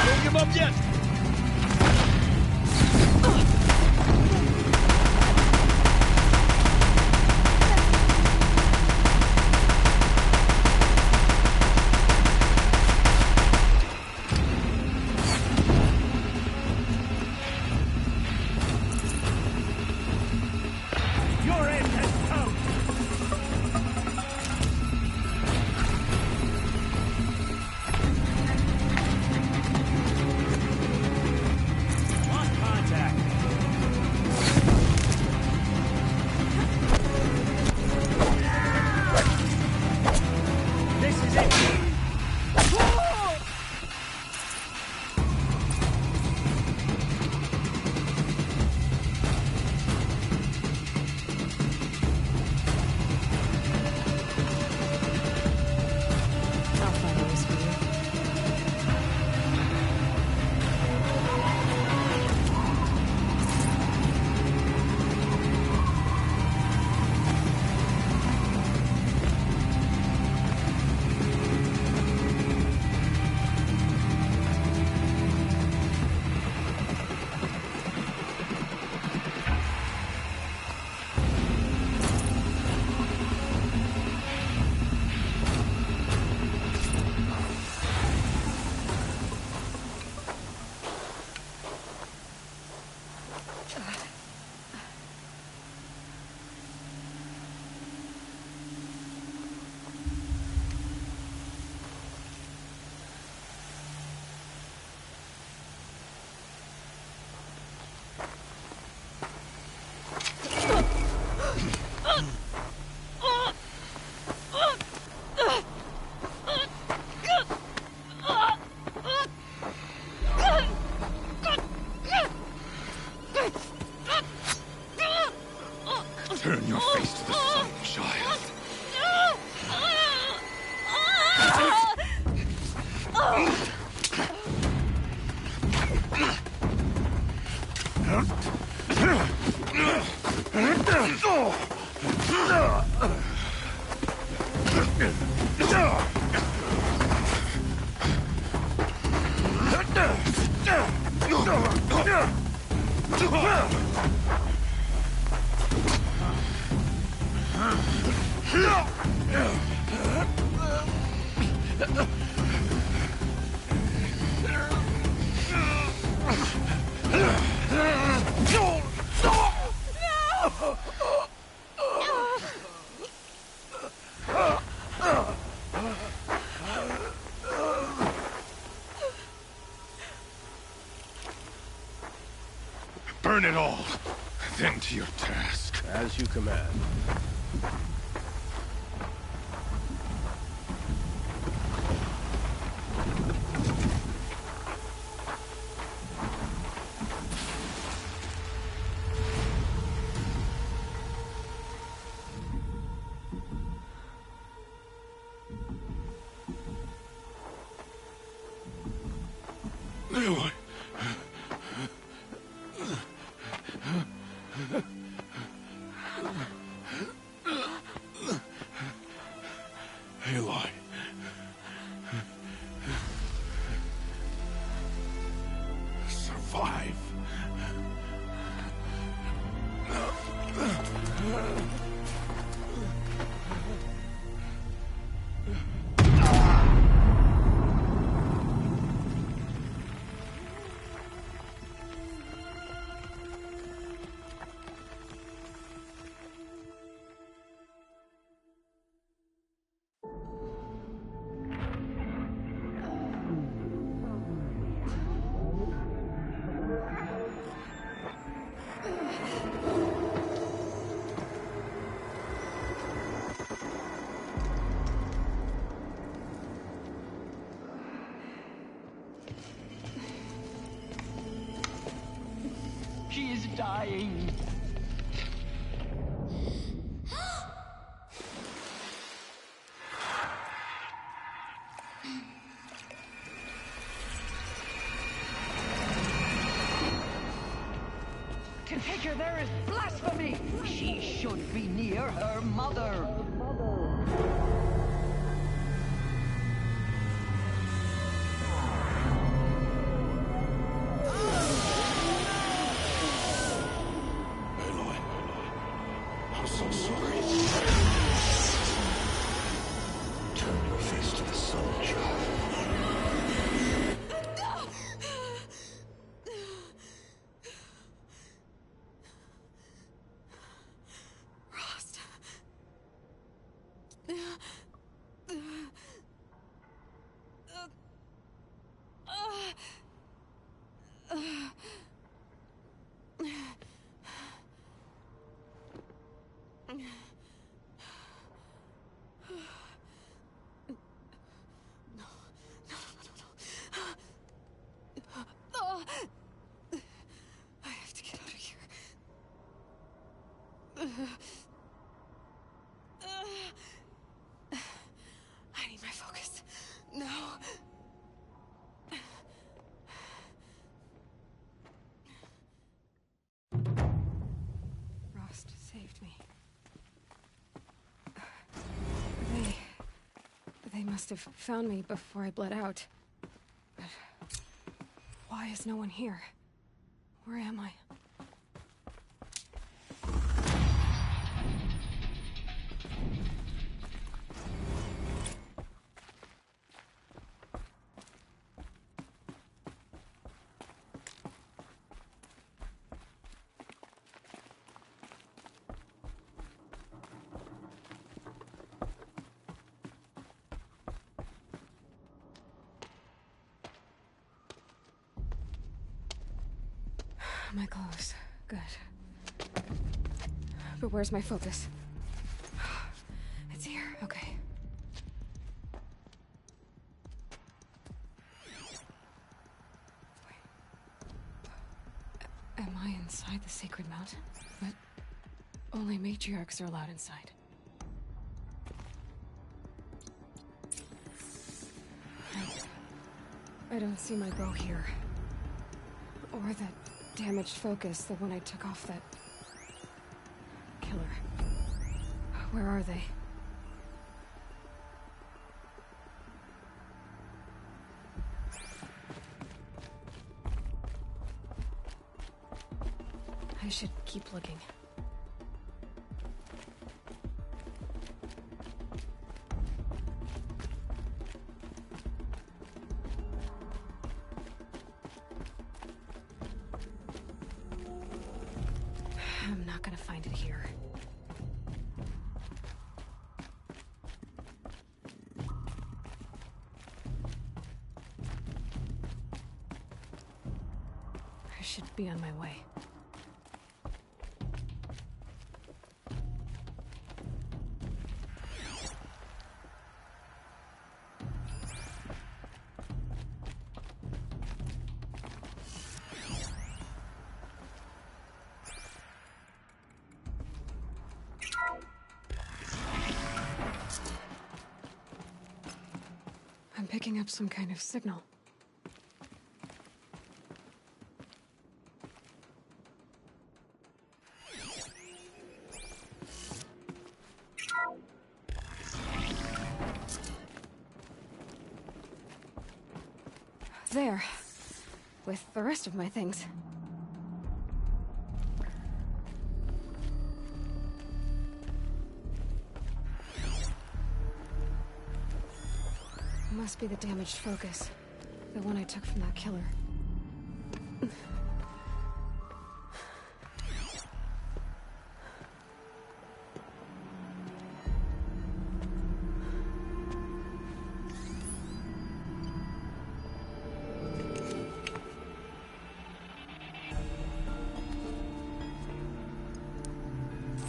Don't give up yet! Your end has come! Lost contact! This is it! I'll find ways for you. Turn your face to the sun, child. Burn it all, then to your task. As you command. Aloy. Aloy. Survive. dying. To take her there is blasphemy! She should be near her mother. Aloy, I'm so sorry. Turn your face to the sun, child. Rost. I have to get out of here. I need my focus. No. Rost saved me. They must have found me before I bled out. But why is no one here? Where am I? My clothes. Good. But where's my focus? It's here. Okay. Wait. Am I inside the sacred mountain? But only matriarchs are allowed inside. I don't see my bow here. Or that damaged focus, the one I took off that killer. Where are they? I should keep looking. I'm not gonna find it here. I should be on my way. I'm picking up some kind of signal. There. With the rest of my things. Must be the damaged focus. The one I took from that killer.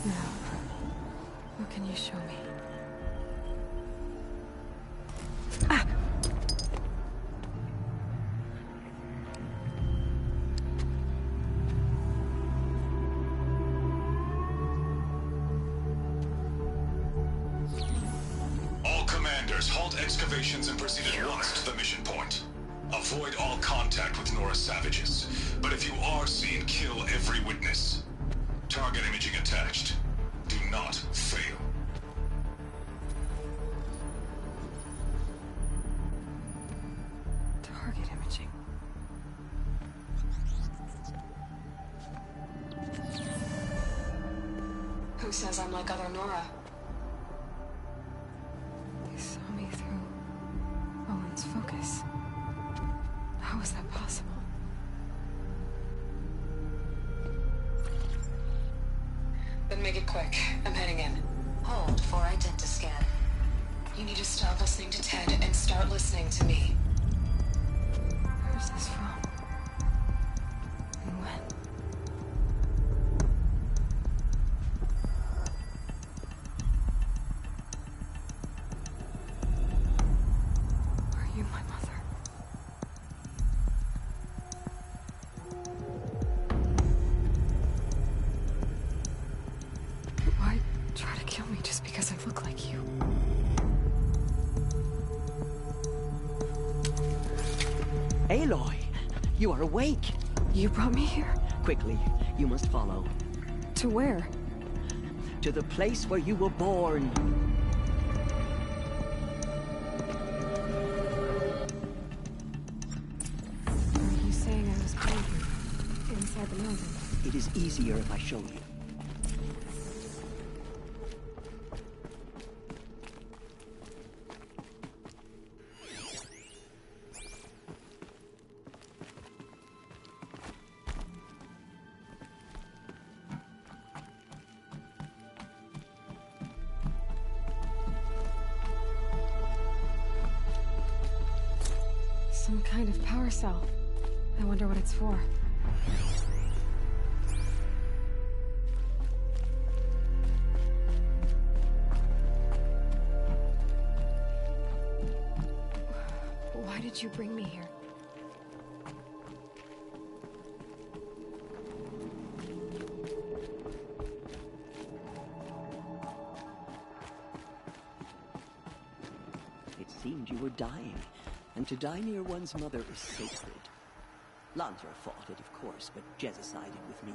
Now, what can you show me? Halt excavations and proceed at once to the mission point. Avoid all contact with Nora savages. But if you are seen, kill every witness. Target imaging attached. Do not fail. Target imaging. Who says I'm like other Nora? They saw me through Owen's focus. How is that possible? Then make it quick. I'm heading in. Hold for identiscan. You need to stop listening to Ted and start listening to me. Where's this from? And when? Are you my mother? Why try to kill me just because I look like you? Aloy, you are awake. You brought me here? Quickly, you must follow. To where? To the place where you were born. Are you saying I was born here, inside the mountain? It is easier if I show you. Some kind of power cell. I wonder what it's for. Why did you bring me here? It seemed you were dying, and to die near one's mother is sacred. Lansra fought it, of course, but Jezza sided with me.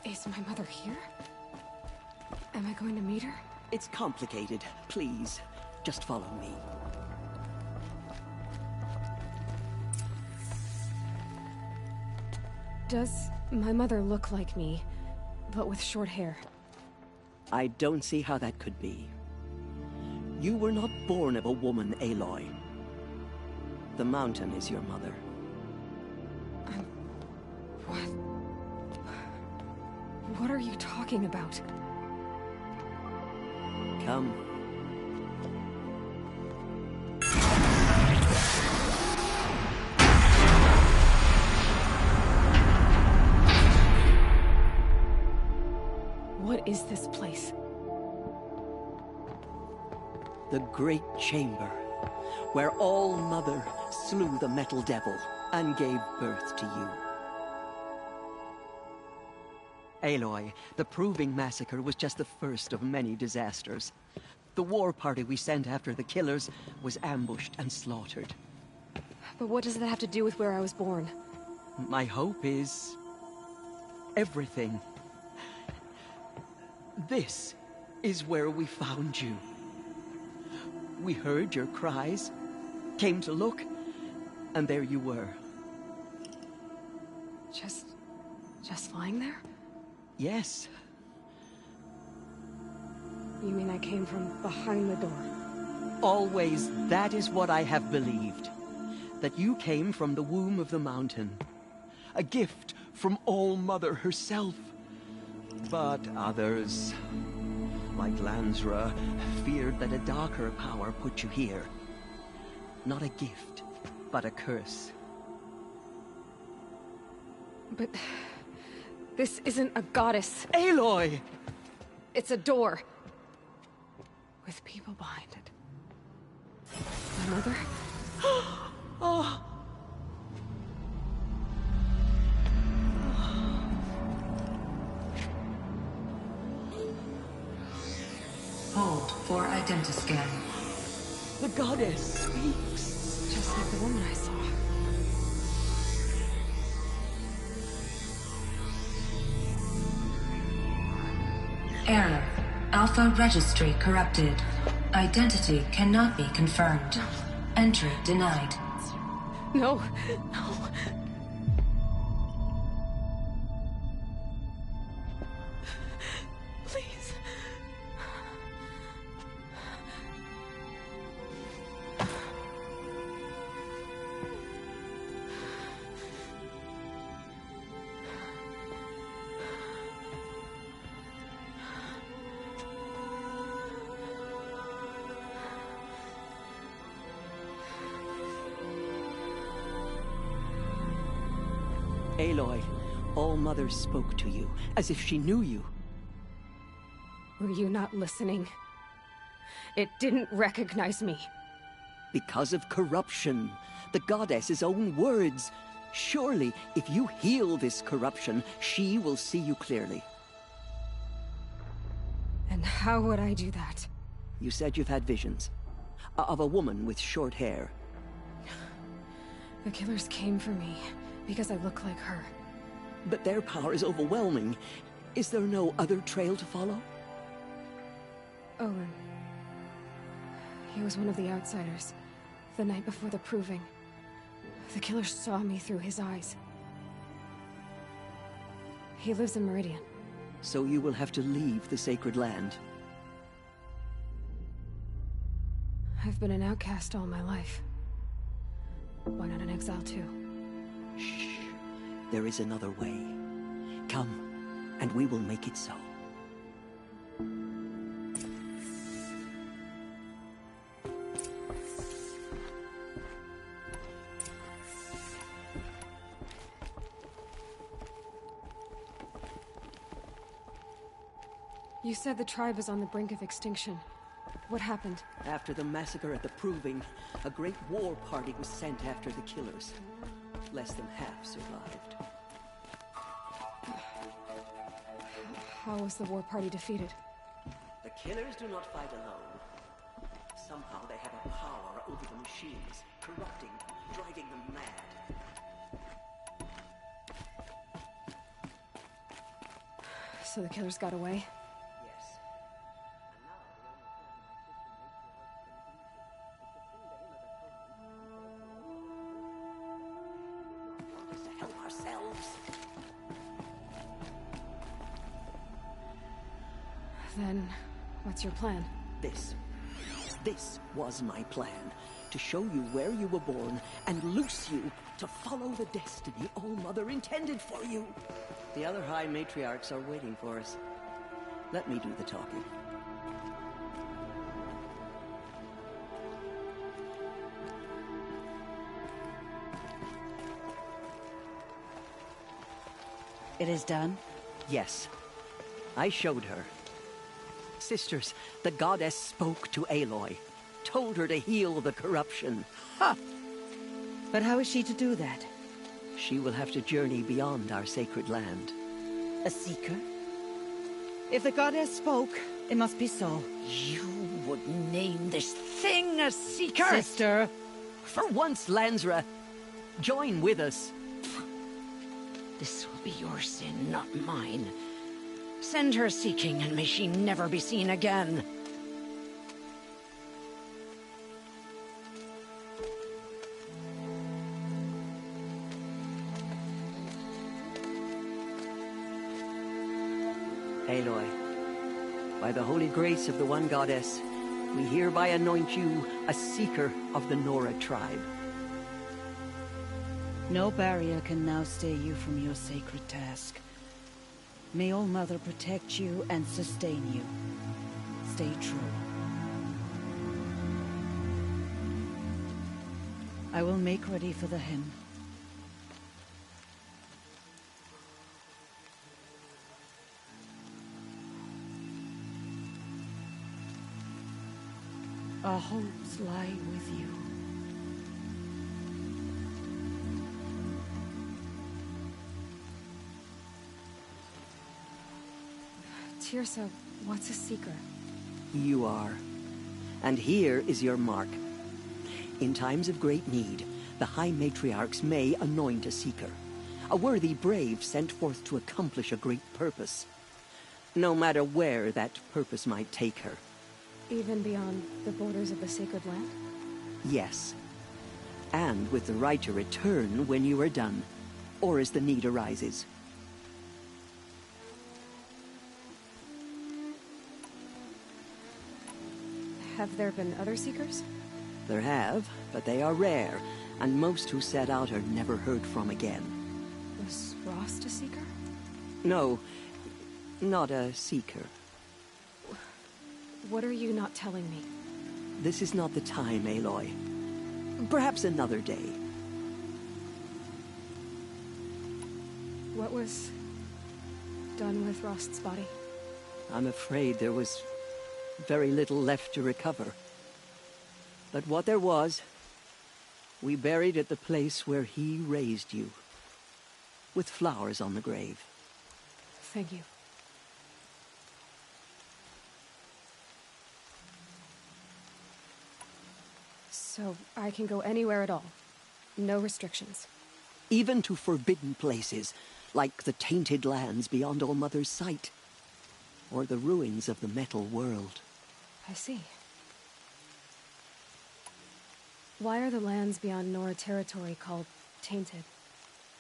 Is my mother here? Am I going to meet her? It's complicated. Please, just follow me. Does my mother look like me, but with short hair? I don't see how that could be. You were not born of a woman, Aloy. The mountain is your mother. What? What are you talking about? Come. What is this place? The Great Chamber, where All-Mother slew the Metal Devil and gave birth to you. Aloy, the Proving Massacre was just the first of many disasters. The war party we sent after the killers was ambushed and slaughtered. But what does that have to do with where I was born? My hope is everything. This is where we found you. We heard your cries, came to look, and there you were. Just lying there? Yes. You mean I came from behind the door? Always, that is what I have believed. That you came from the womb of the mountain. A gift from All-Mother herself. But others, like Lansra, feared that a darker power put you here. Not a gift, but a curse. But this isn't a goddess. Aloy! It's a door. With people behind it. My mother? Oh, Hold for identiscan. The goddess speaks. Just like the woman I saw. Error. Alpha registry corrupted. Identity cannot be confirmed. Entry denied. No, no. Please. Aloy, All Mother spoke to you, as if she knew you. Were you not listening? It didn't recognize me. Because of corruption. The goddess's own words. Surely, if you heal this corruption, she will see you clearly. And how would I do that? You said you've had visions. Of a woman with short hair. The killers came for me because I look like her. But their power is overwhelming. Is there no other trail to follow? Owen. He was one of the outsiders. The night before the proving. The killers saw me through his eyes. He lives in Meridian. So you will have to leave the sacred land. I've been an outcast all my life. Why not an exile too? Shh. There is another way. Come, and we will make it so. You said the tribe is on the brink of extinction. What happened? After the massacre at the Proving, a great war party was sent after the killers. Less than half survived. How was the war party defeated? The killers do not fight alone. Somehow they have a power over the machines, corrupting, driving them mad. So the killers got away? Then, what's your plan? This was my plan. To show you where you were born and loose you to follow the destiny All Mother intended for you. The other High Matriarchs are waiting for us. Let me do the talking. It is done? Yes. I showed her. Sisters, the goddess spoke to Aloy. Told her to heal the corruption. Ha! But how is she to do that? She will have to journey beyond our sacred land. A seeker? If the goddess spoke, it must be so. You would name this thing a seeker? Sister! For once, Lansra, join with us. This will be your sin, not mine. Send her seeking, and may she never be seen again. Aloy, by the holy grace of the one goddess, we hereby anoint you a seeker of the Nora tribe. No barrier can now stay you from your sacred task. May All Mother protect you and sustain you. Stay true. I will make ready for the hymn. Our hopes lie with you. Tirsa, what's a seeker? You are. And here is your mark. In times of great need, the High Matriarchs may anoint a seeker. A worthy brave sent forth to accomplish a great purpose. No matter where that purpose might take her. Even beyond the borders of the sacred land? Yes. And with the right to return when you are done, or as the need arises. Have there been other seekers? There have, but they are rare, and most who set out are never heard from again. Was Rost a seeker? No, not a seeker. What are you not telling me? This is not the time, Aloy. Perhaps another day. What was done with Rost's body? I'm afraid there was very little left to recover. But what there was, we buried at the place where he raised you, with flowers on the grave. Thank you. So I can go anywhere at all? No restrictions? Even to forbidden places, like the tainted lands beyond All-Mother's sight, or the ruins of the metal world. I see. Why are the lands beyond Nora territory called tainted?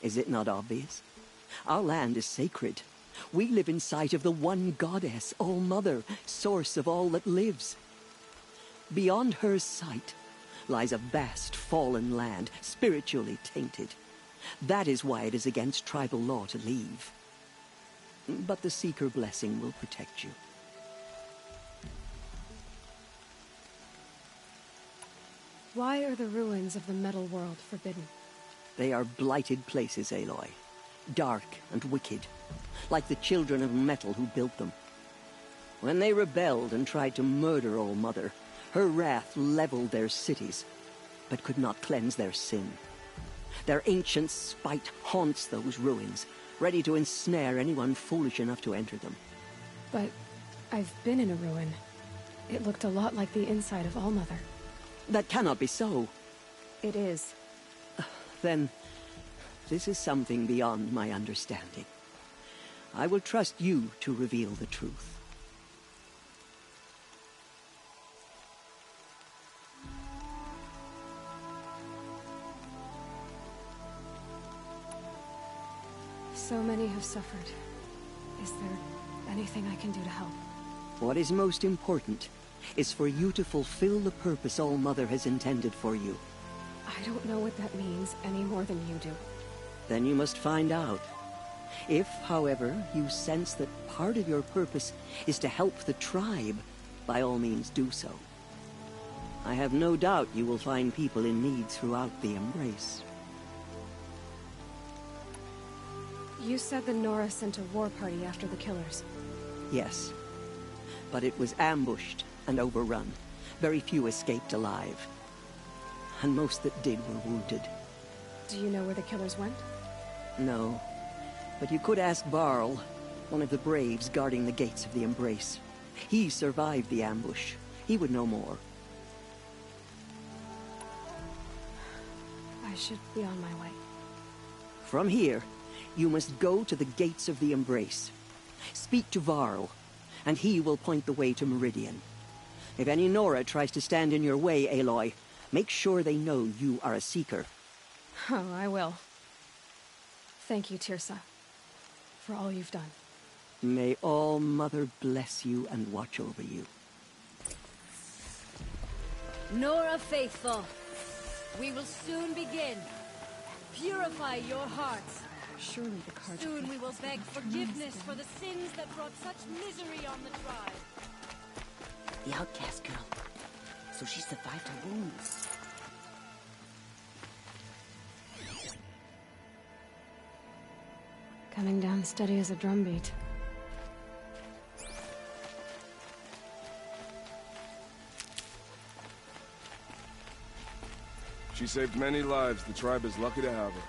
Is it not obvious? Our land is sacred. We live in sight of the one goddess, All-Mother, source of all that lives. Beyond her sight lies a vast fallen land, spiritually tainted. That is why it is against tribal law to leave. But the Seeker blessing will protect you. Why are the ruins of the metal world forbidden? They are blighted places, Aloy. Dark and wicked, like the children of metal who built them. When they rebelled and tried to murder All-Mother, her wrath leveled their cities, but could not cleanse their sin. Their ancient spite haunts those ruins, ready to ensnare anyone foolish enough to enter them. But I've been in a ruin. It looked a lot like the inside of All-Mother. That cannot be so. It is. Then, this is something beyond my understanding. I will trust you to reveal the truth. So many have suffered. Is there anything I can do to help? What is most important is for you to fulfill the purpose All-Mother has intended for you. I don't know what that means any more than you do. Then you must find out. If, however, you sense that part of your purpose is to help the tribe, by all means do so. I have no doubt you will find people in need throughout the Embrace. You said the Nora sent a war party after the killers. Yes, but it was ambushed and overrun. Very few escaped alive. And most that did were wounded. Do you know where the killers went? No, but you could ask Varl, one of the braves guarding the gates of the Embrace. He survived the ambush. He would know more. I should be on my way. From here, you must go to the gates of the Embrace. Speak to Varl, and he will point the way to Meridian. If any Nora tries to stand in your way, Aloy, make sure they know you are a Seeker. Oh, I will. Thank you, Tirsa, for all you've done. May All-Mother bless you and watch over you. Nora Faithful, we will soon begin. Purify your hearts. Surely the cards. Soon we will beg forgiveness for the sins that brought such misery on the tribe. The outcast girl. So she survived her wounds. Coming down steady as a drumbeat. She saved many lives. The tribe is lucky to have her.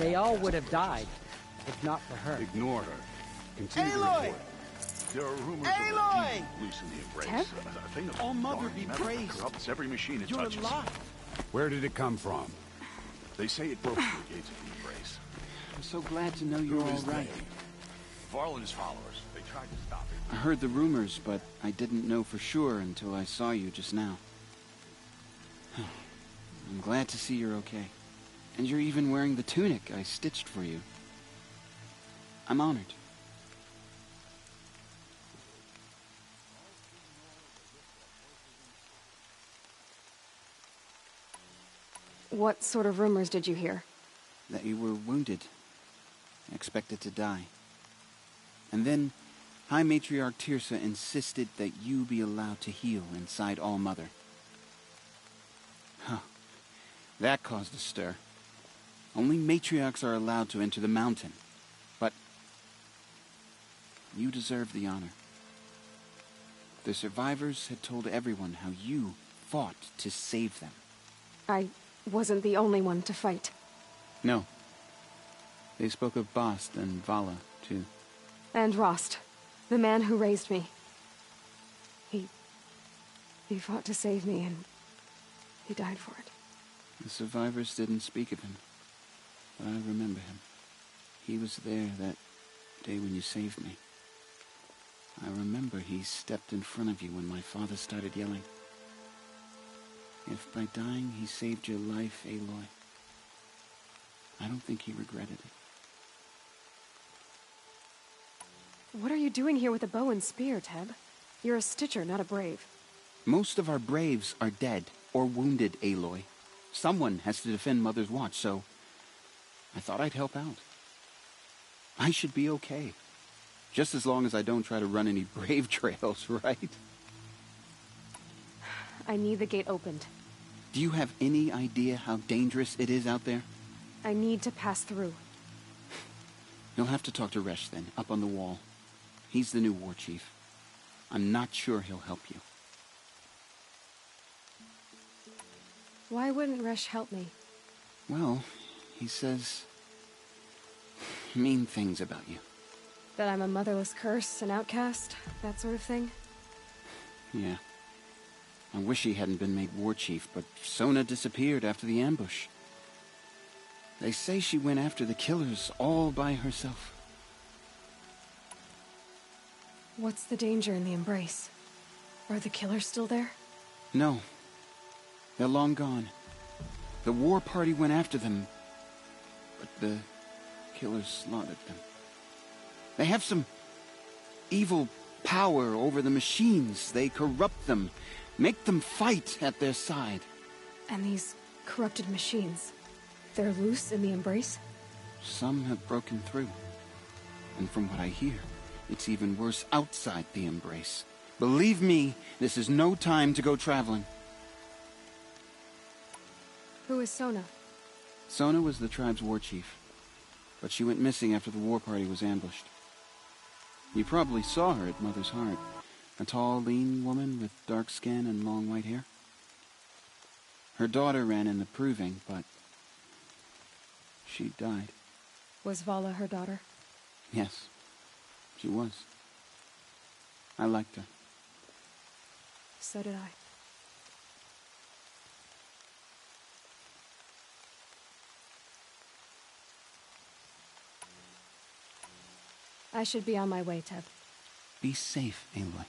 They all would have died, if not for her. Ignore her. Continue Aloy! to report. There are rumors Aloy! of a loose in the embrace. Ted? A thing of All Mother dark be metal that praised. corrupts every machine it You're touches. alive. Where did it come from? They say it broke through the gates of the embrace. I'm so glad to know you're all right. Varl and his followers. They tried to stop it. I heard the rumors, but I didn't know for sure until I saw you just now. I'm glad to see you're okay. And you're even wearing the tunic I stitched for you. I'm honored. What sort of rumors did you hear? That you were wounded. Expected to die. And then, High Matriarch Tirsa insisted that you be allowed to heal inside All Mother. Huh. That caused a stir. Only matriarchs are allowed to enter the mountain. But you deserve the honor. The survivors had told everyone how you fought to save them. I wasn't the only one to fight. No. They spoke of Bast and Vala, too. And Rost, the man who raised me. He fought to save me, and he died for it. The survivors didn't speak of him, but I remember him. He was there that day when you saved me. I remember he stepped in front of you when my father started yelling. If by dying he saved your life, Aloy, I don't think he regretted it. What are you doing here with a bow and spear, Teb? You're a Stitcher, not a Brave. Most of our Braves are dead or wounded, Aloy. Someone has to defend Mother's Watch, so I thought I'd help out. I should be okay. Just as long as I don't try to run any Brave trails, right? I need the gate opened. Do you have any idea how dangerous it is out there? I need to pass through. You'll have to talk to Resh then, up on the wall. He's the new war chief. I'm not sure he'll help you. Why wouldn't Resh help me? Well, he says mean things about you. That I'm a motherless curse, an outcast, that sort of thing? Yeah. I wish he hadn't been made war chief, but Sona disappeared after the ambush. They say she went after the killers all by herself. What's the danger in the embrace? Are the killers still there? No. They're long gone. The war party went after them, but the killers slaughtered them. They have some evil power over the machines. They corrupt them, make them fight at their side. And these corrupted machines, they're loose in the embrace? Some have broken through. And from what I hear, it's even worse outside the embrace. Believe me, this is no time to go traveling. Who is Sona? Sona was the tribe's war chief, but she went missing after the war party was ambushed. You probably saw her at Mother's Heart. A tall, lean woman with dark skin and long white hair. Her daughter ran in the proving, but she died. Was Vala her daughter? Yes, she was. I liked her. So did I. I should be on my way, Teb. Be safe, Aloy.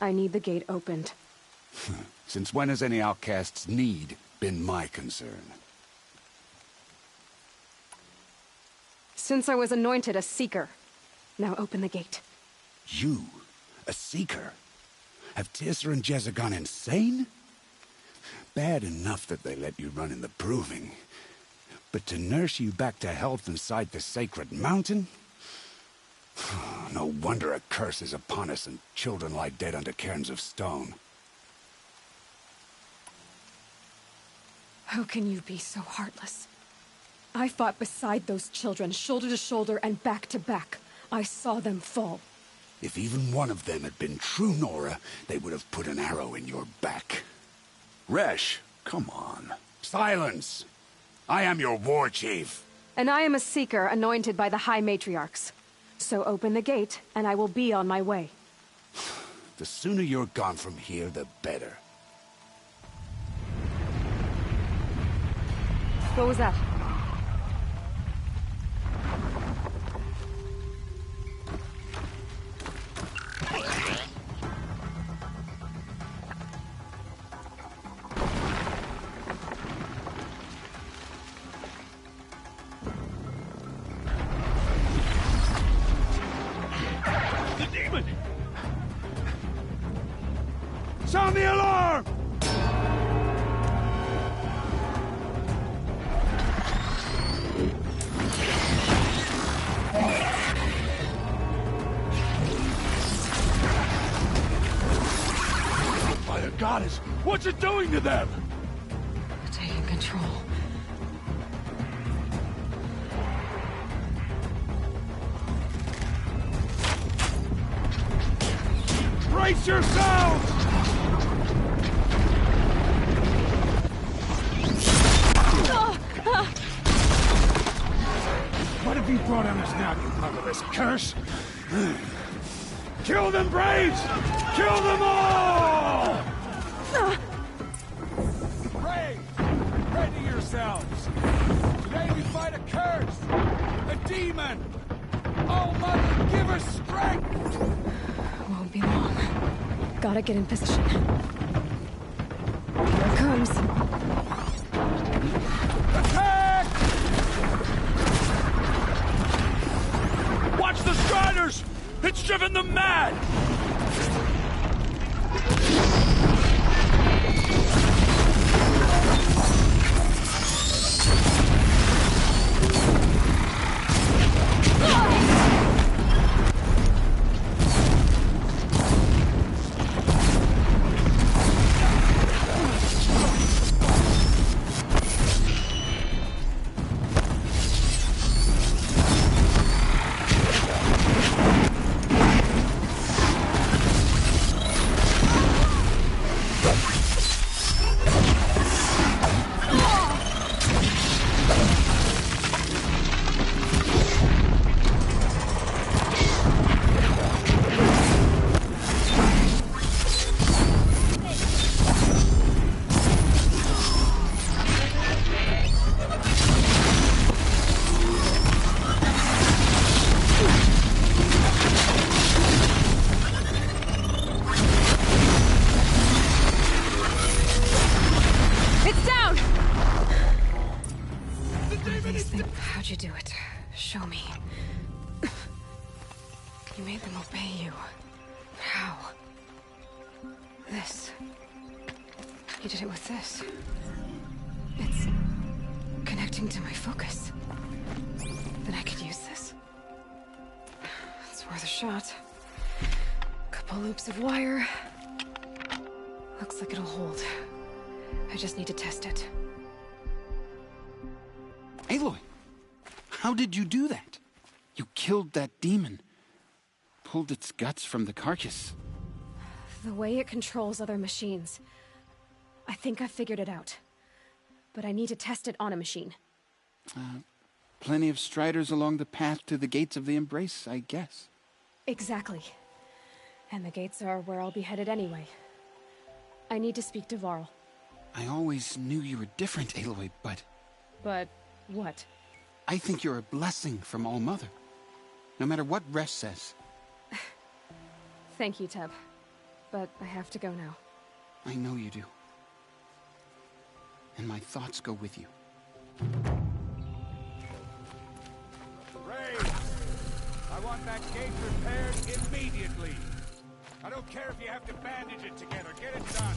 I need the gate opened. Since when has any outcast's need been my concern? Since I was anointed a Seeker. Now open the gate. You? A Seeker? Have Tirsa and Jezza gone insane? Bad enough that they let you run in the proving. But to nurse you back to health inside the sacred mountain? No wonder a curse is upon us and children lie dead under cairns of stone. How can you be so heartless? I fought beside those children, shoulder to shoulder and back to back. I saw them fall. If even one of them had been true Nora, they would have put an arrow in your back. Resh, come on. Silence! I am your war chief. And I am a seeker anointed by the High Matriarchs. So open the gate, and I will be on my way. The sooner you're gone from here, the better. What was that? The demon! Sound the alarm! Fire goddess, what's it doing to them? Taking control. Brace yourselves! What have you brought on us now, you motherless curse? Kill them, Braves! Kill them all! Braves, ready yourselves! Today we fight a curse! A demon! Oh, Mother, give us strength! Won't be long. Gotta get in position. Here it comes. Attack! Watch the Striders! It's driven them mad! How'd you do it? Show me. You made them obey you. How? This. You did it with this. It's connecting to my focus. Then I could use this. It's worth a shot. Couple loops of wire. Looks like it'll hold. I just need to test it. Aloy, how did you do that? You killed that demon. Pulled its guts from the carcass. The way it controls other machines. I think I figured it out. But I need to test it on a machine. Plenty of striders along the path to the gates of the Embrace, I guess. Exactly. And the gates are where I'll be headed anyway. I need to speak to Varl. I always knew you were different, Aloy, but... But what? I think you're a blessing from All-Mother. No matter what Resh says. Thank you, Teb. But I have to go now. I know you do. And my thoughts go with you. Ray! I want that gate repaired immediately. I don't care if you have to bandage it together. Get it done.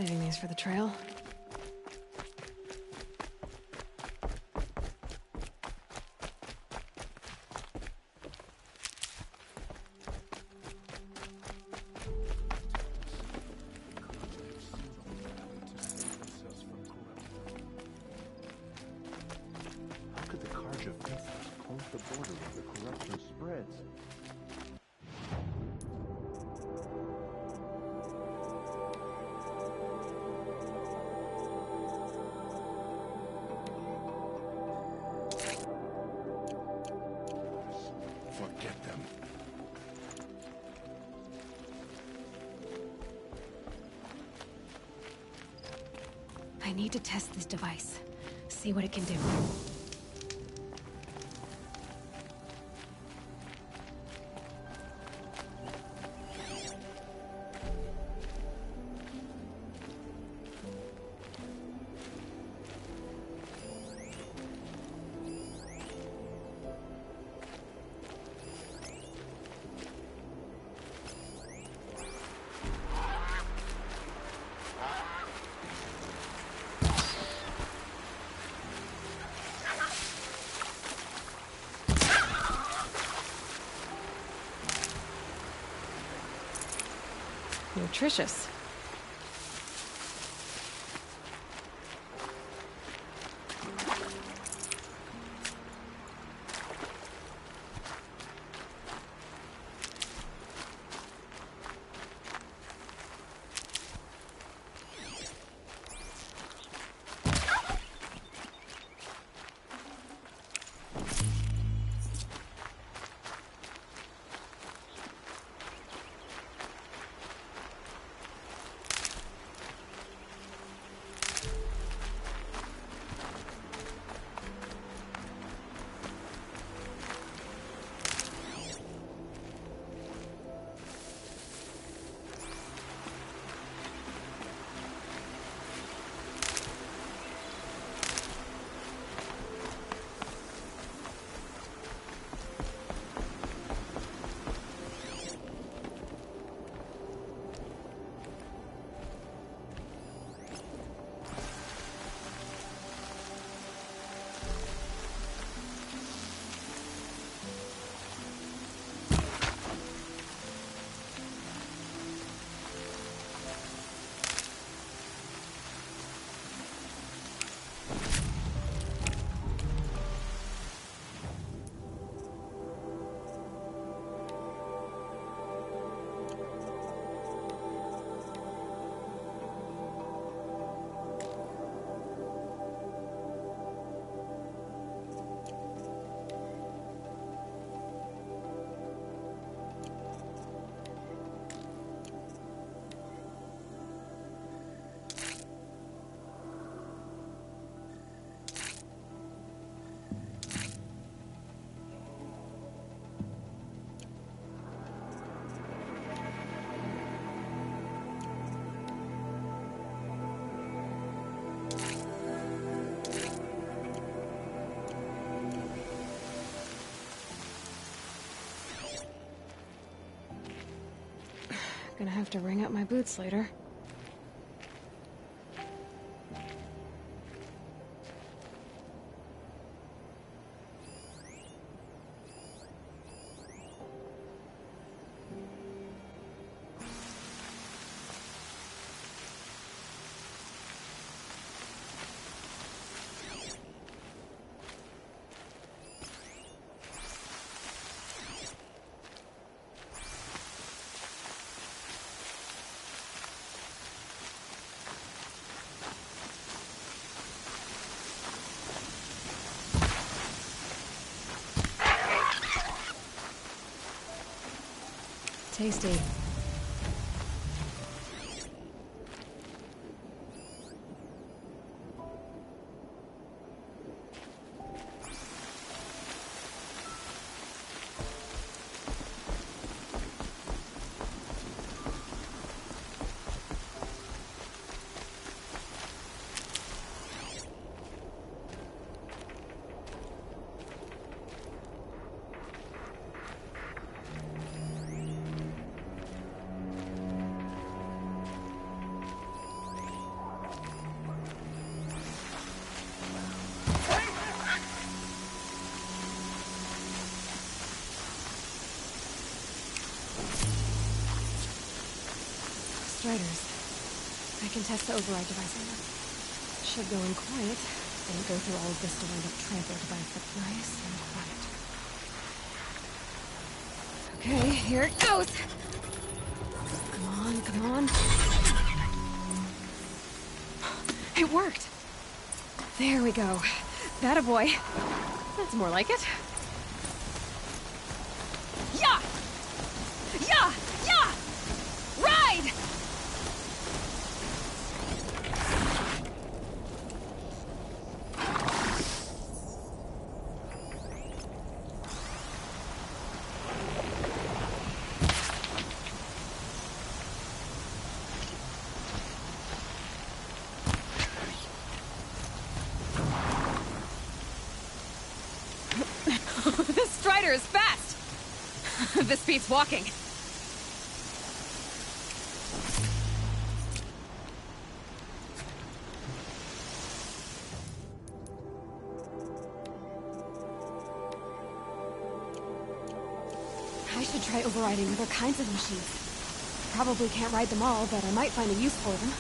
Saving these for the trail. How could the Karja faithful close the border where the corruption spreads? Forget them. I need to test this device. See what it can do. Nutritious. Gonna have to wring out my boots later. Tasty. Striders. I can test the override device on them. Should go in quiet, and go through all of this to wind up trampled by nice and quiet. Okay, here it goes! Come on, come on. It worked! There we go. That a boy. That's more like it. Yeah! Yeah! Yeah! Ride! This Strider is fast! This beats walking. I should try overriding other kinds of machines. Probably can't ride them all, but I might find a use for them.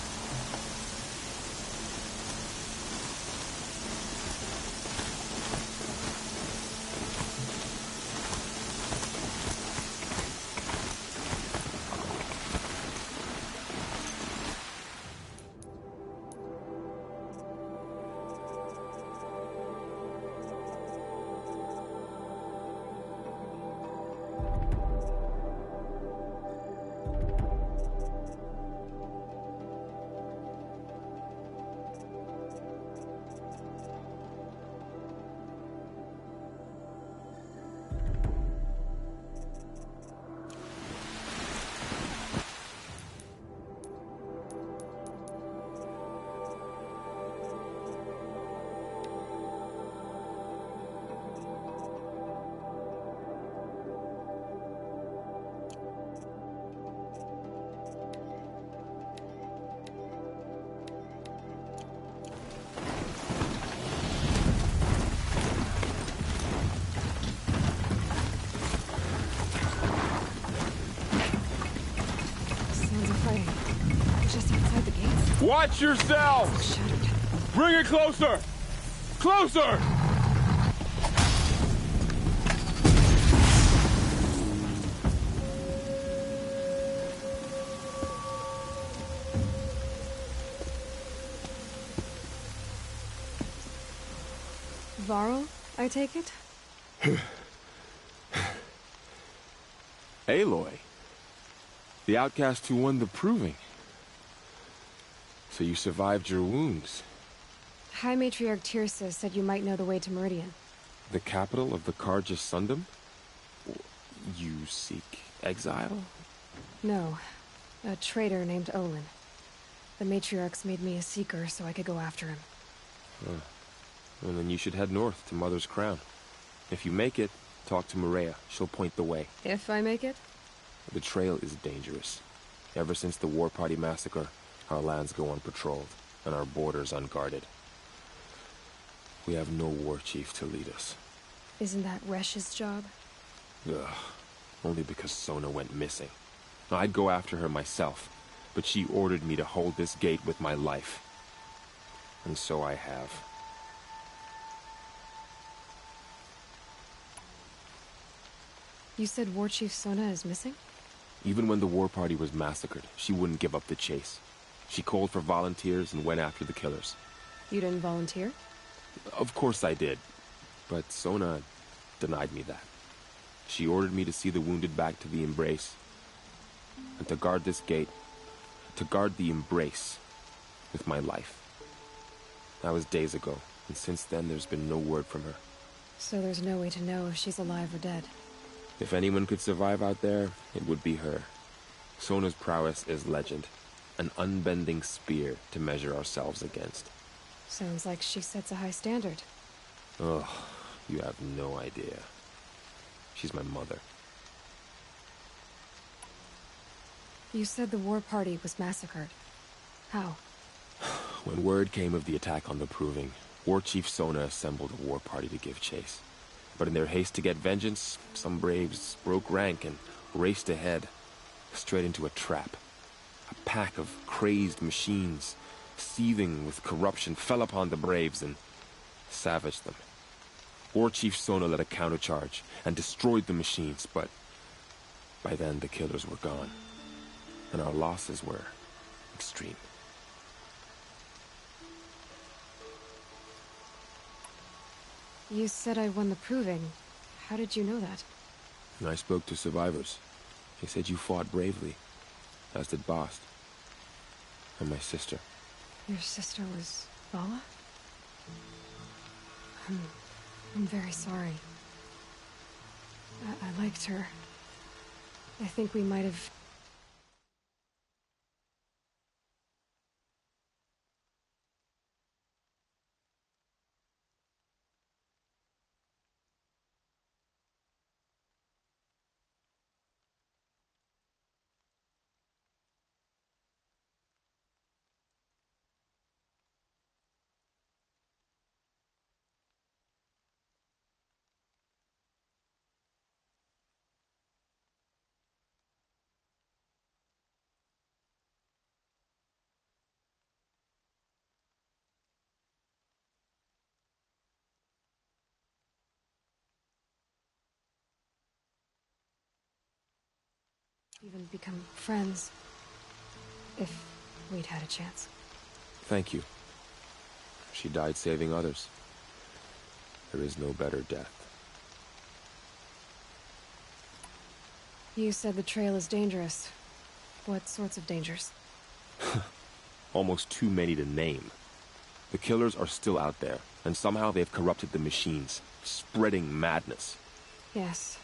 Watch yourself! Bring it closer! Closer! Varl, I take it? Aloy. The outcast who won the proving. So you survived your wounds. High Matriarch Tirsa said you might know the way to Meridian. The capital of the Carja Sundom? You seek exile? No. A traitor named Olin. The Matriarchs made me a seeker so I could go after him. Huh. Well, then you should head north to Mother's Crown. If you make it, talk to Maria. She'll point the way. If I make it? The trail is dangerous. Ever since the War Party massacre, our lands go unpatrolled, and our borders unguarded. We have no war chief to lead us. Isn't that Resh's job? Ugh. Only because Sona went missing. I'd go after her myself, but she ordered me to hold this gate with my life. And so I have. You said War Chief Sona is missing? Even when the War Party was massacred, she wouldn't give up the chase. She called for volunteers and went after the killers. You didn't volunteer? Of course I did. But Sona denied me that. She ordered me to see the wounded back to the Embrace. And to guard this gate. To guard the Embrace. With my life. That was days ago. And since then, there's been no word from her. So there's no way to know if she's alive or dead. If anyone could survive out there, it would be her. Sona's prowess is legend. An unbending spear to measure ourselves against. Sounds like she sets a high standard. Ugh, you have no idea. She's my mother. You said the War Party was massacred. How? When word came of the attack on the Proving, War Chief Sona assembled a war party to give chase. But in their haste to get vengeance, some braves broke rank and raced ahead, straight into a trap. A pack of crazed machines, seething with corruption, fell upon the Braves and savaged them. War Chief Sona led a countercharge and destroyed the machines, but by then the killers were gone, and our losses were extreme. You said I won the proving. How did you know that? And I spoke to survivors. They said you fought bravely, as did Bost. And my sister. Your sister was Bala? I'm very sorry. I liked her. I think we might have... even become friends. If we'd had a chance. Thank you. She died saving others. There is no better death. You said the trail is dangerous. What sorts of dangers? Almost too many to name. The killers are still out there, and somehow they've corrupted the machines, spreading madness. Yes,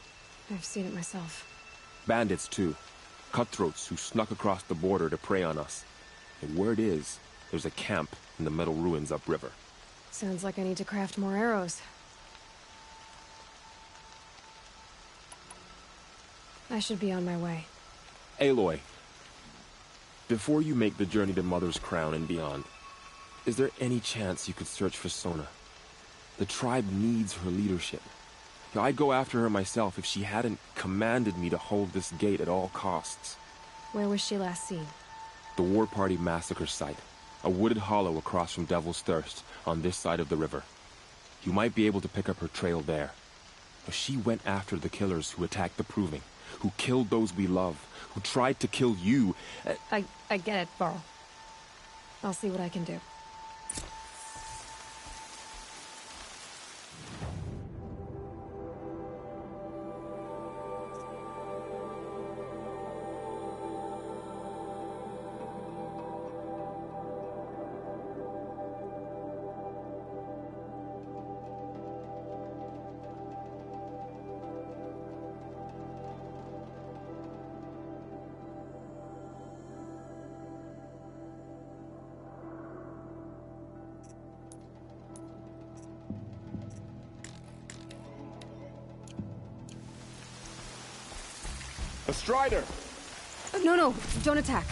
I've seen it myself. Bandits, too. Cutthroats who snuck across the border to prey on us. And word is, there's a camp in the metal ruins upriver. Sounds like I need to craft more arrows. I should be on my way. Aloy, before you make the journey to Mother's Crown and beyond, is there any chance you could search for Sona? The tribe needs her leadership. I'd go after her myself if she hadn't commanded me to hold this gate at all costs. Where was she last seen? The War Party massacre site. A wooded hollow across from Devil's Thirst, on this side of the river. You might be able to pick up her trail there. But she went after the killers who attacked the Proving, who killed those we love, who tried to kill you. I get it, Varl. I'll see what I can do. A Strider! No, don't attack.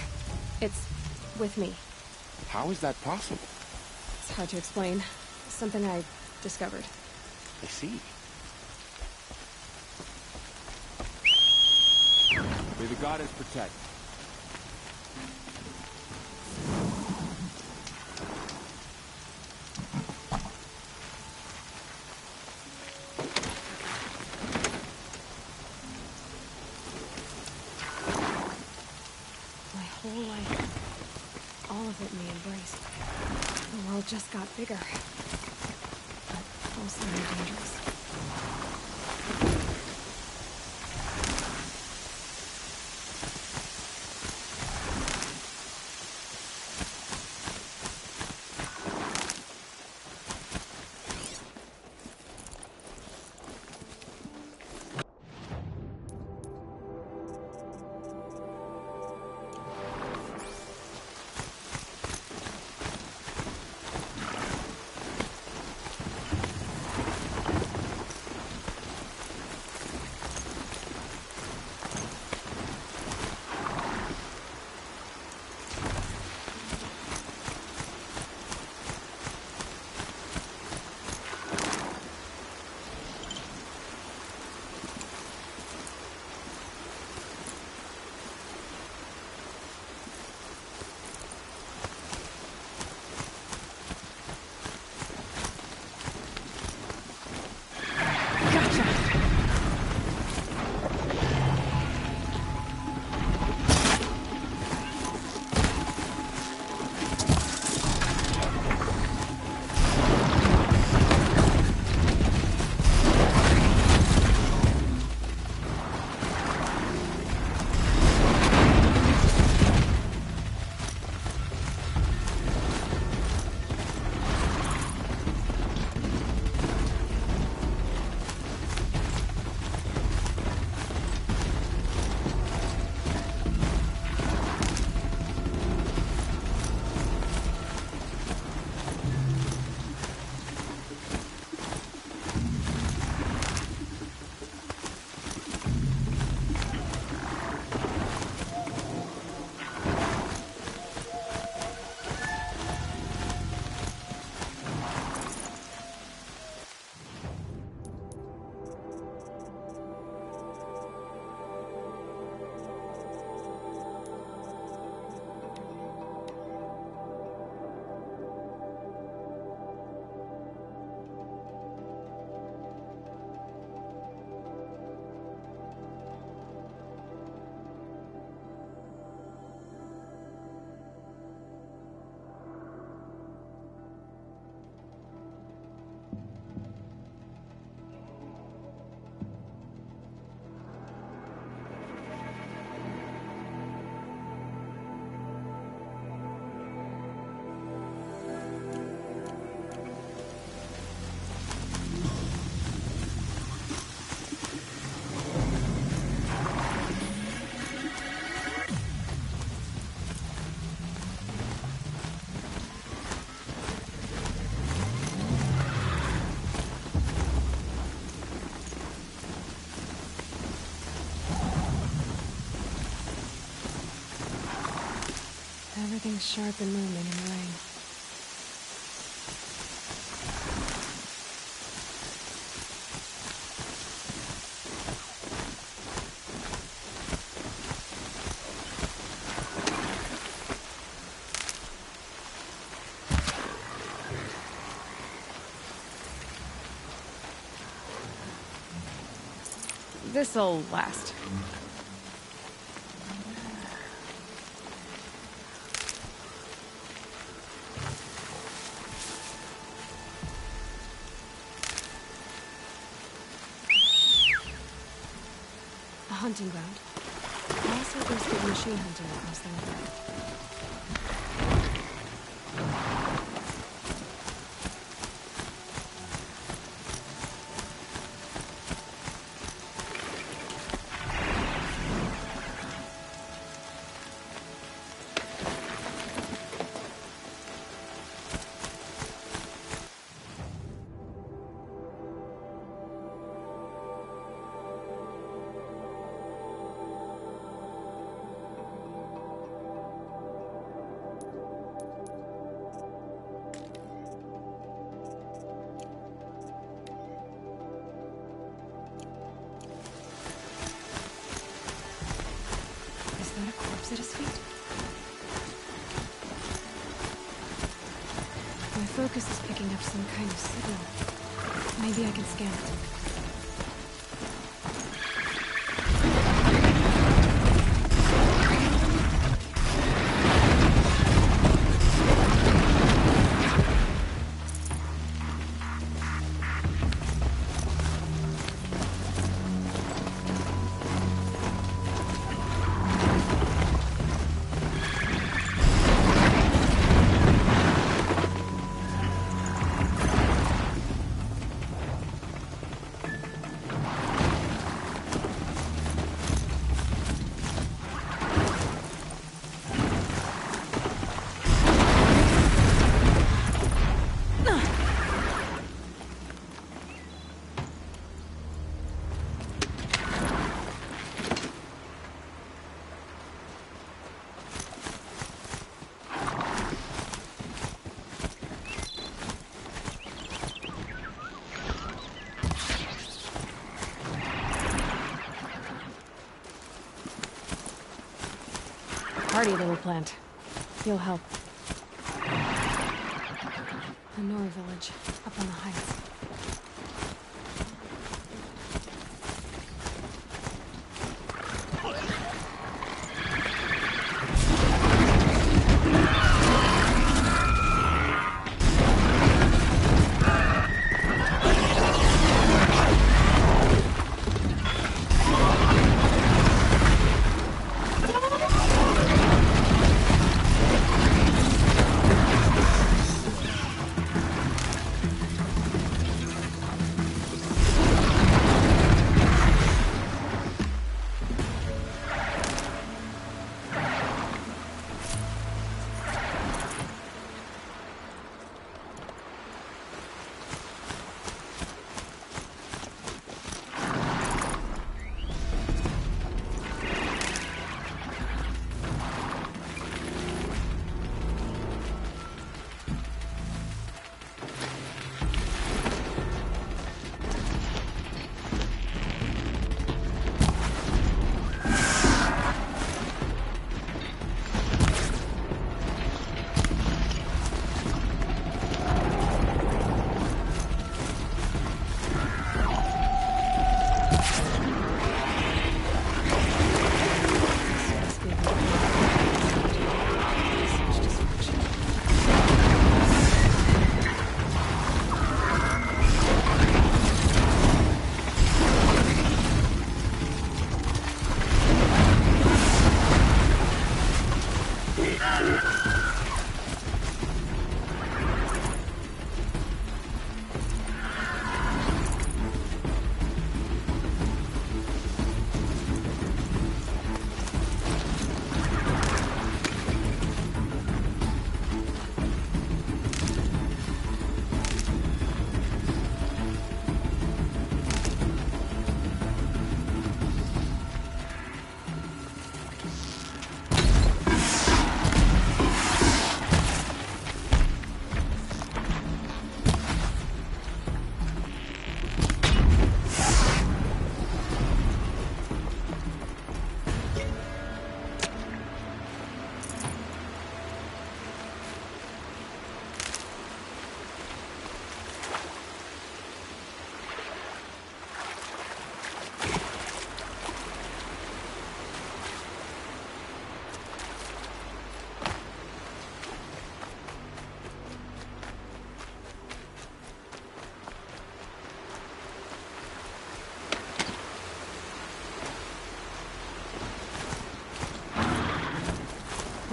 It's with me. How is that possible? It's hard to explain. Something I discovered. I see. May the goddess protect. Whole life, all of it me embraced. The world just got bigger. But also more dangerous. Something sharp and looming in the rain. This'll last. A hunting ground. Also, there's good machine hunting across the river. At his feet. My focus is picking up some kind of signal. Maybe I can scan it. Hardy little plant. You'll help. The Nora village, up on the heights.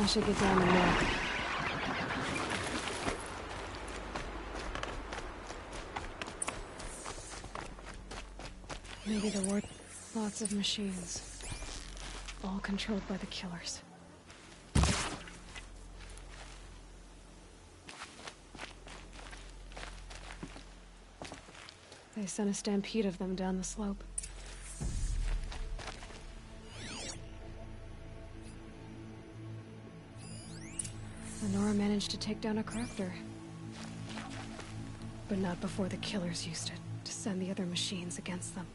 I should get down and look. Maybe the ward... Lots of machines. All controlled by the killers. They sent a stampede of them down the slope. Lenora managed to take down a crafter. But not before the killers used it to send the other machines against them.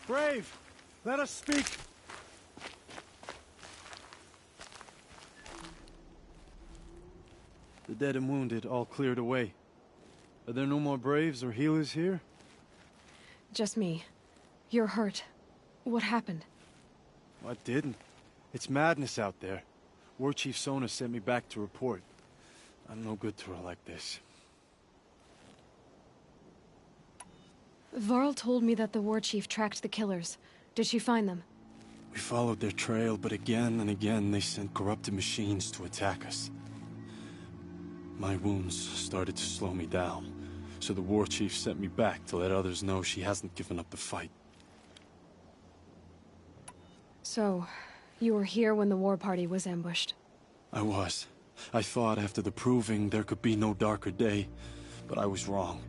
Brave! Let us speak! The dead and wounded all cleared away. Are there no more Braves or healers here? Just me. You're hurt. What happened? I didn't. It's madness out there. War Chief Sona sent me back to report. I'm no good to her like this. Varl told me that the war chief tracked the killers. Did she find them? We followed their trail, but again and again they sent corrupted machines to attack us. My wounds started to slow me down, so the war chief sent me back to let others know she hasn't given up the fight. So, you were here when the war party was ambushed? I was. I thought after the proving there could be no darker day, but I was wrong.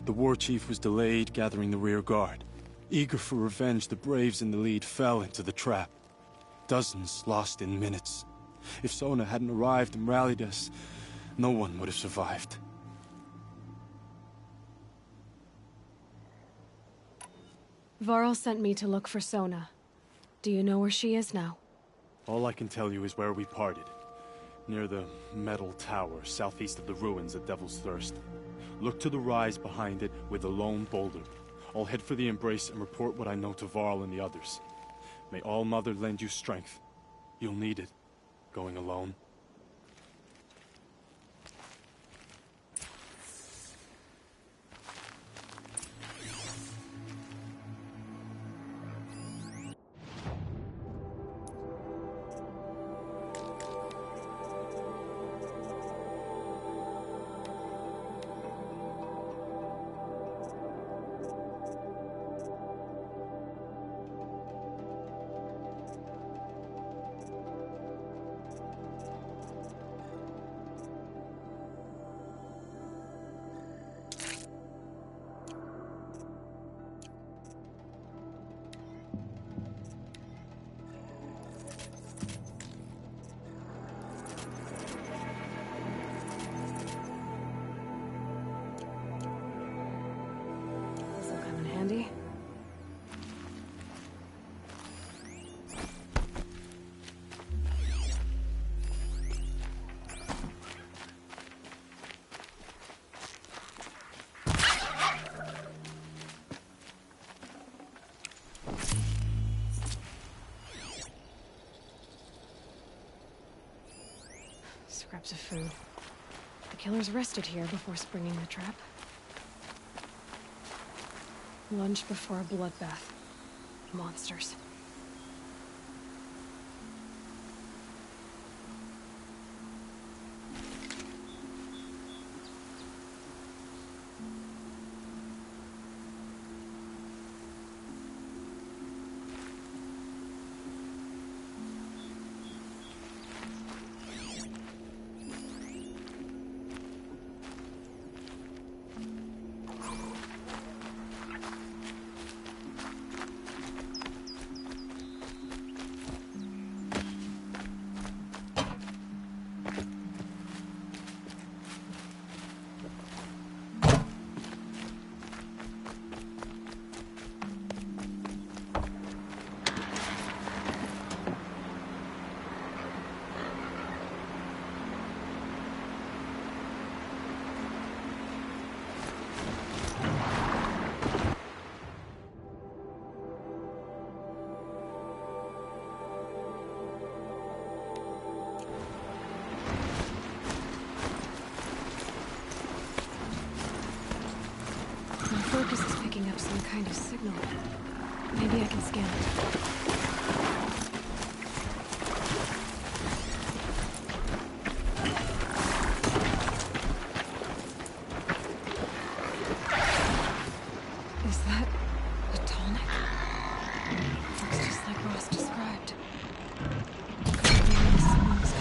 The war chief was delayed gathering the rear guard. Eager for revenge, the Braves in the lead fell into the trap. Dozens lost in minutes. If Sona hadn't arrived and rallied us, no one would have survived. Varl sent me to look for Sona. Do you know where she is now? All I can tell you is where we parted. Near the metal tower, southeast of the ruins at Devil's Thirst. Look to the rise behind it with a lone boulder. I'll head for the embrace and report what I know to Varl and the others. May All Mother lend you strength. You'll need it, going alone. Handy? Scraps of food. The killers rested here before springing the trap. Lunch before a bloodbath. Monsters. Some kind of signal. Maybe I can scan it. Is that a tallneck? Looks just like Rost described. Could be where the signal's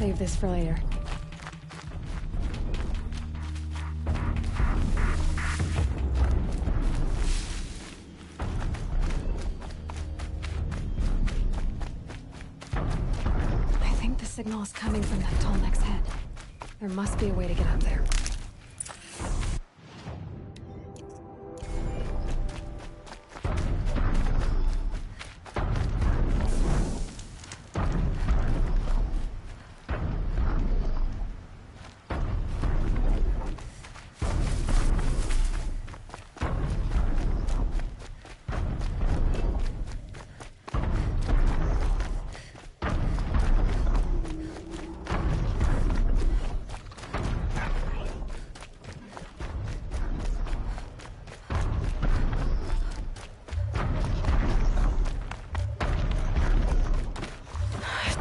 save this for later. I think the signal is coming from that tallneck's head. There must be a way to get up there.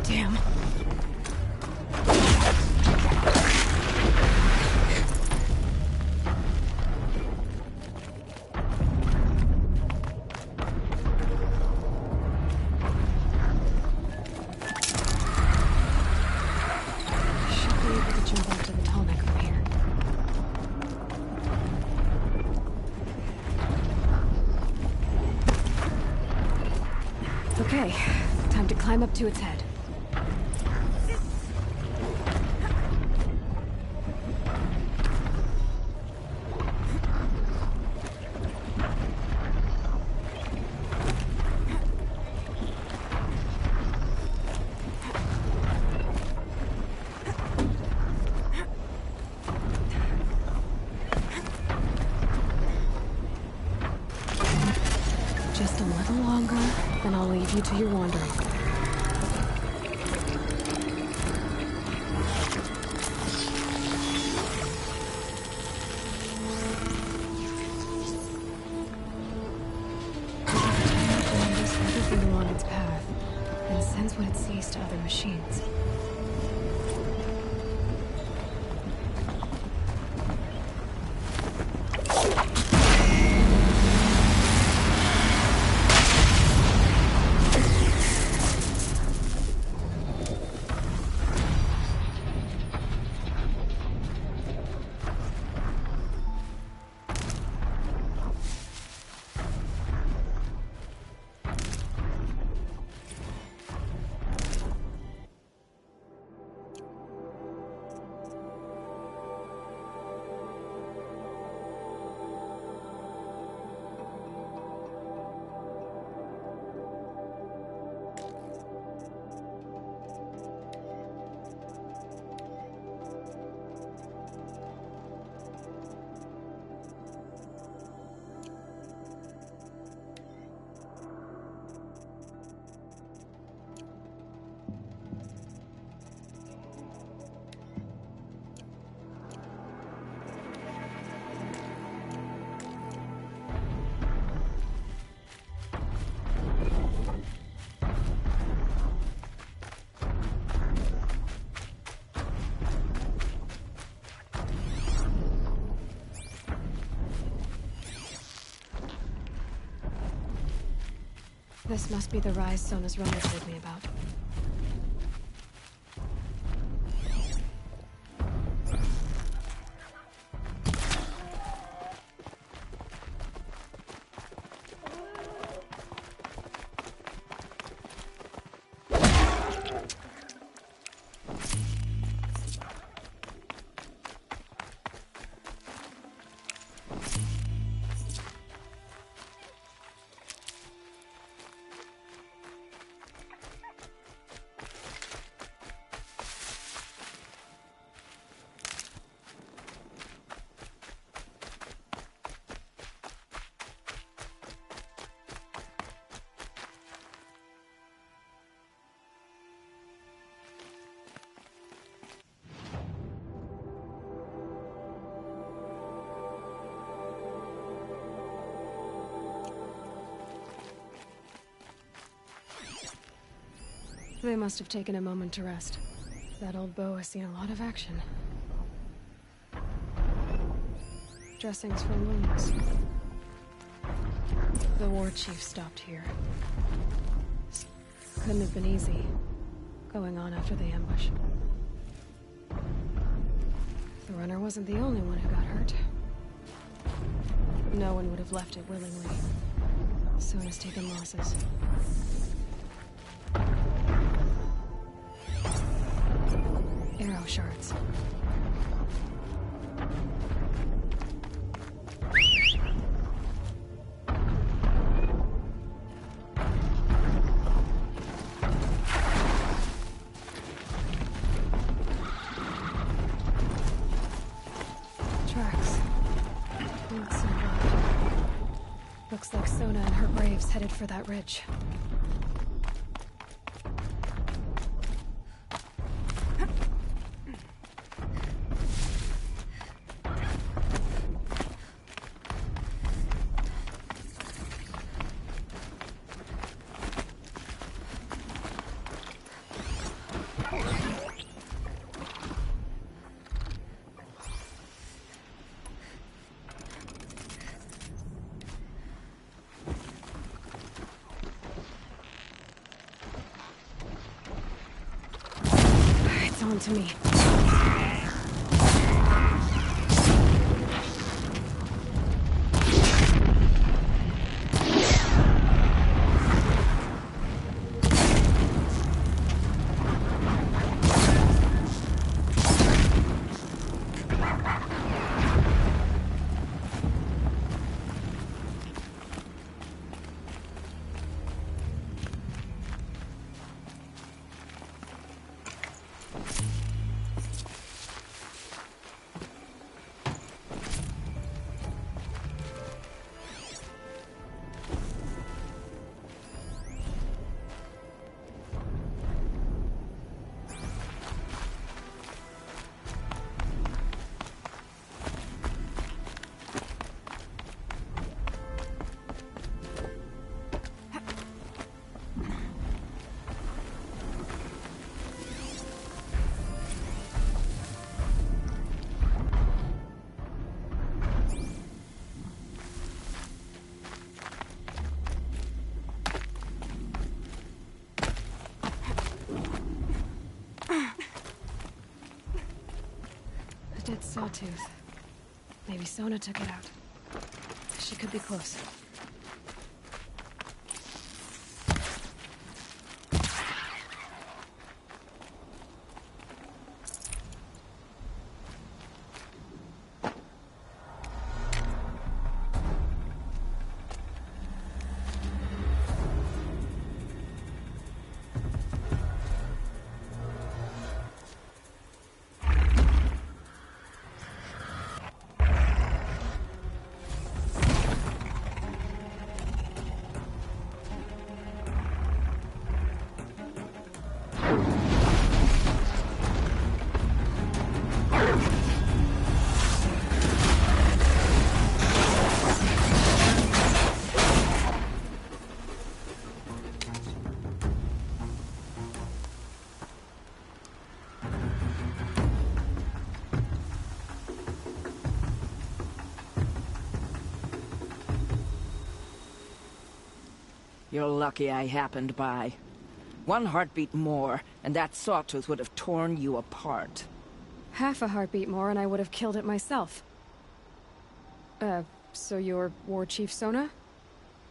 Damn. Should be able to jump onto the tallneck from here. Okay, time to climb up to its head. Just a little longer, then I'll leave you to your wandering. This other beam along its path, and sends what it sees to other machines. This must be the rise Sona's runner told me about. They must have taken a moment to rest. That old bow has seen a lot of action. Dressings for wounds. The war chief stopped here. Couldn't have been easy, going on after the ambush. The runner wasn't the only one who got hurt. No one would have left it willingly. Sona's taken losses. Arrow shards. Tracks. Not so broad. Looks like Sona and her braves headed for that ridge. On to me. Dead sawtooth. Maybe Sona took it out. She could be close. You're lucky I happened by. One heartbeat more, and that sawtooth would have torn you apart. Half a heartbeat more and I would have killed it myself. So you're War Chief Sona?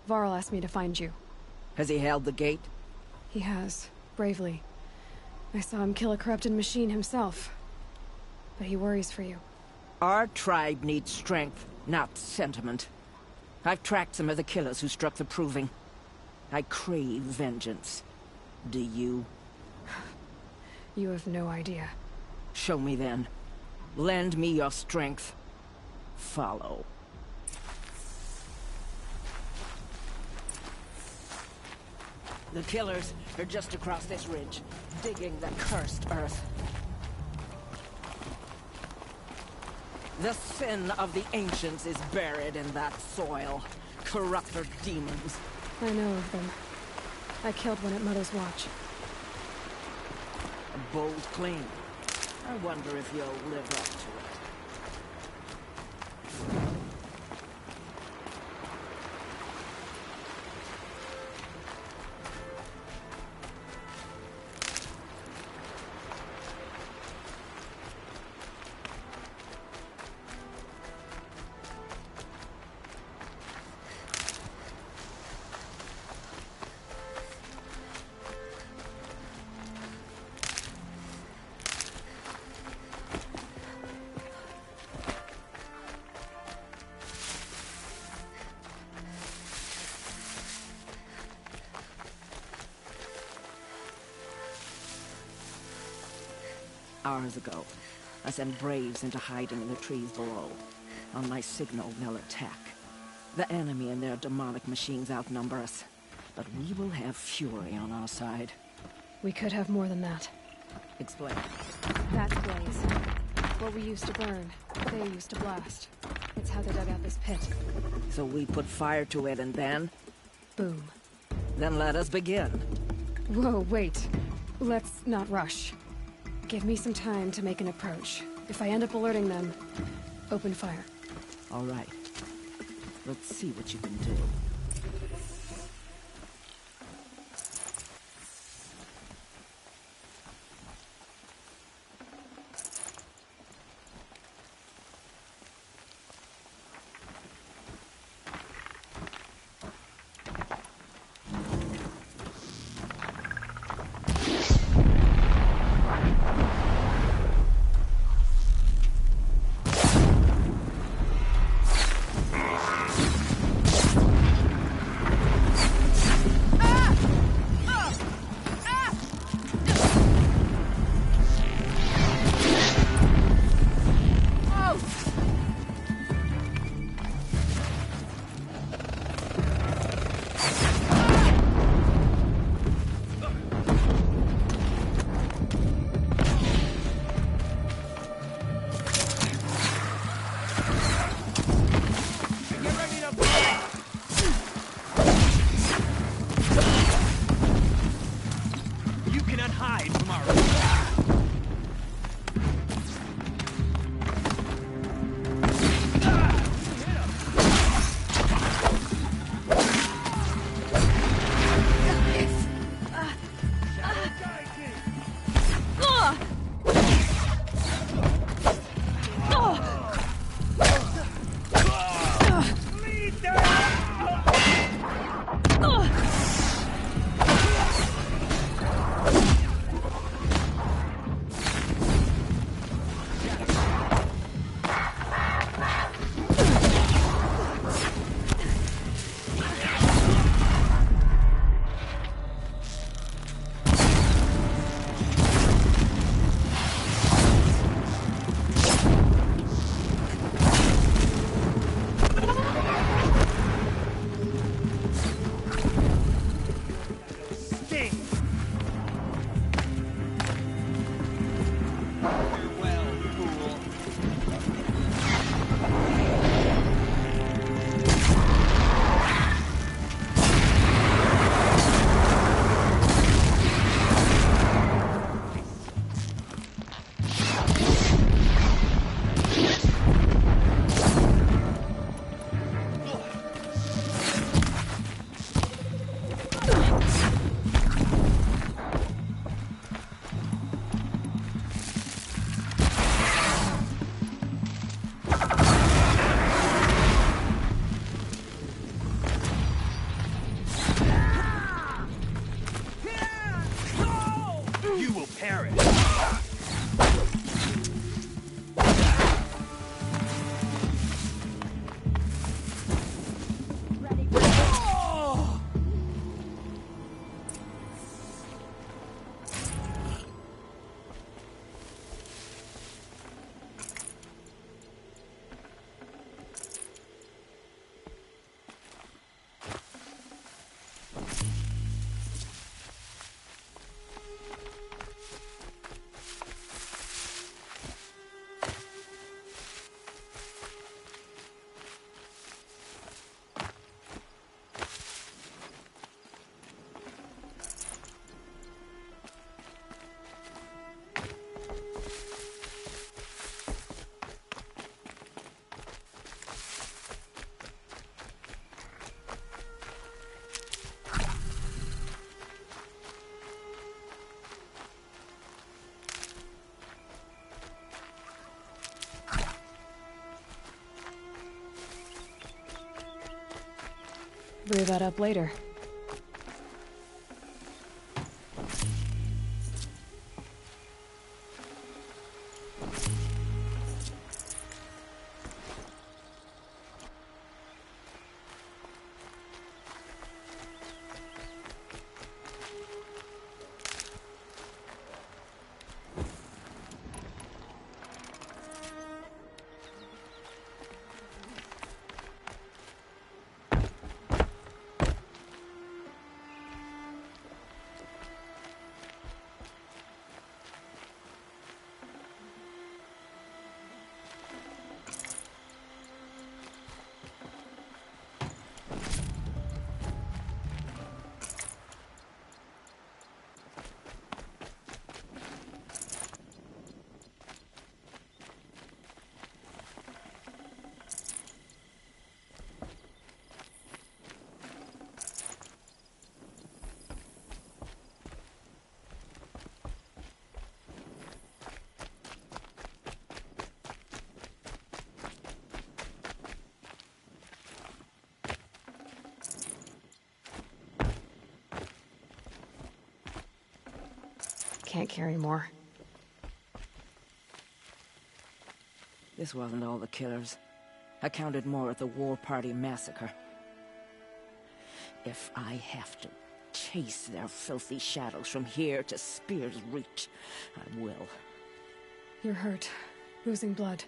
Varl asked me to find you. Has he held the gate? He has, bravely. I saw him kill a corrupted machine himself. But he worries for you. Our tribe needs strength, not sentiment. I've tracked some of the killers who struck the Proving. I crave vengeance. Do you? You have no idea. Show me then. Lend me your strength. Follow. The killers are just across this ridge, digging the cursed earth. The sin of the ancients is buried in that soil. Corrupter demons. I know of them. I killed one at Mother's Watch. A bold claim. I wonder if you'll live up to it. Hours ago, I sent Braves into hiding in the trees below. On my signal, they'll attack. The enemy and their demonic machines outnumber us, but we will have fury on our side. We could have more than that. Explain. That's Blaze. What we used to burn, they used to blast. It's how they dug out this pit. So we put fire to it and then? Boom. Then let us begin. Whoa, wait. Let's not rush. Give me some time to make an approach. If I end up alerting them, open fire. All right. Let's see what you can do. Brew that up later. Can't carry more. This wasn't all the killers. I counted more at the War Party massacre. If I have to chase their filthy shadows from here to Spear's Reach, I will. You're hurt. Losing blood.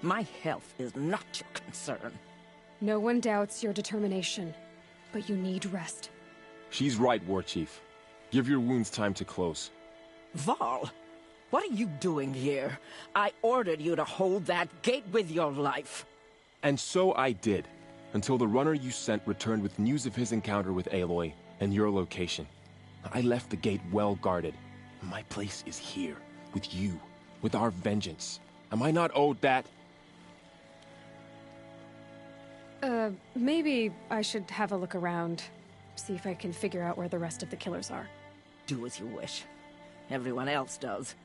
My health is not your concern. No one doubts your determination, but you need rest. She's right, War Chief. Give your wounds time to close. Varl, what are you doing here? I ordered you to hold that gate with your life. And so I did, until the runner you sent returned with news of his encounter with Aloy and your location. I left the gate well guarded. My place is here, with you, with our vengeance. Am I not owed that? Maybe I should have a look around. See if I can figure out where the rest of the killers are. Do as you wish. Everyone else does.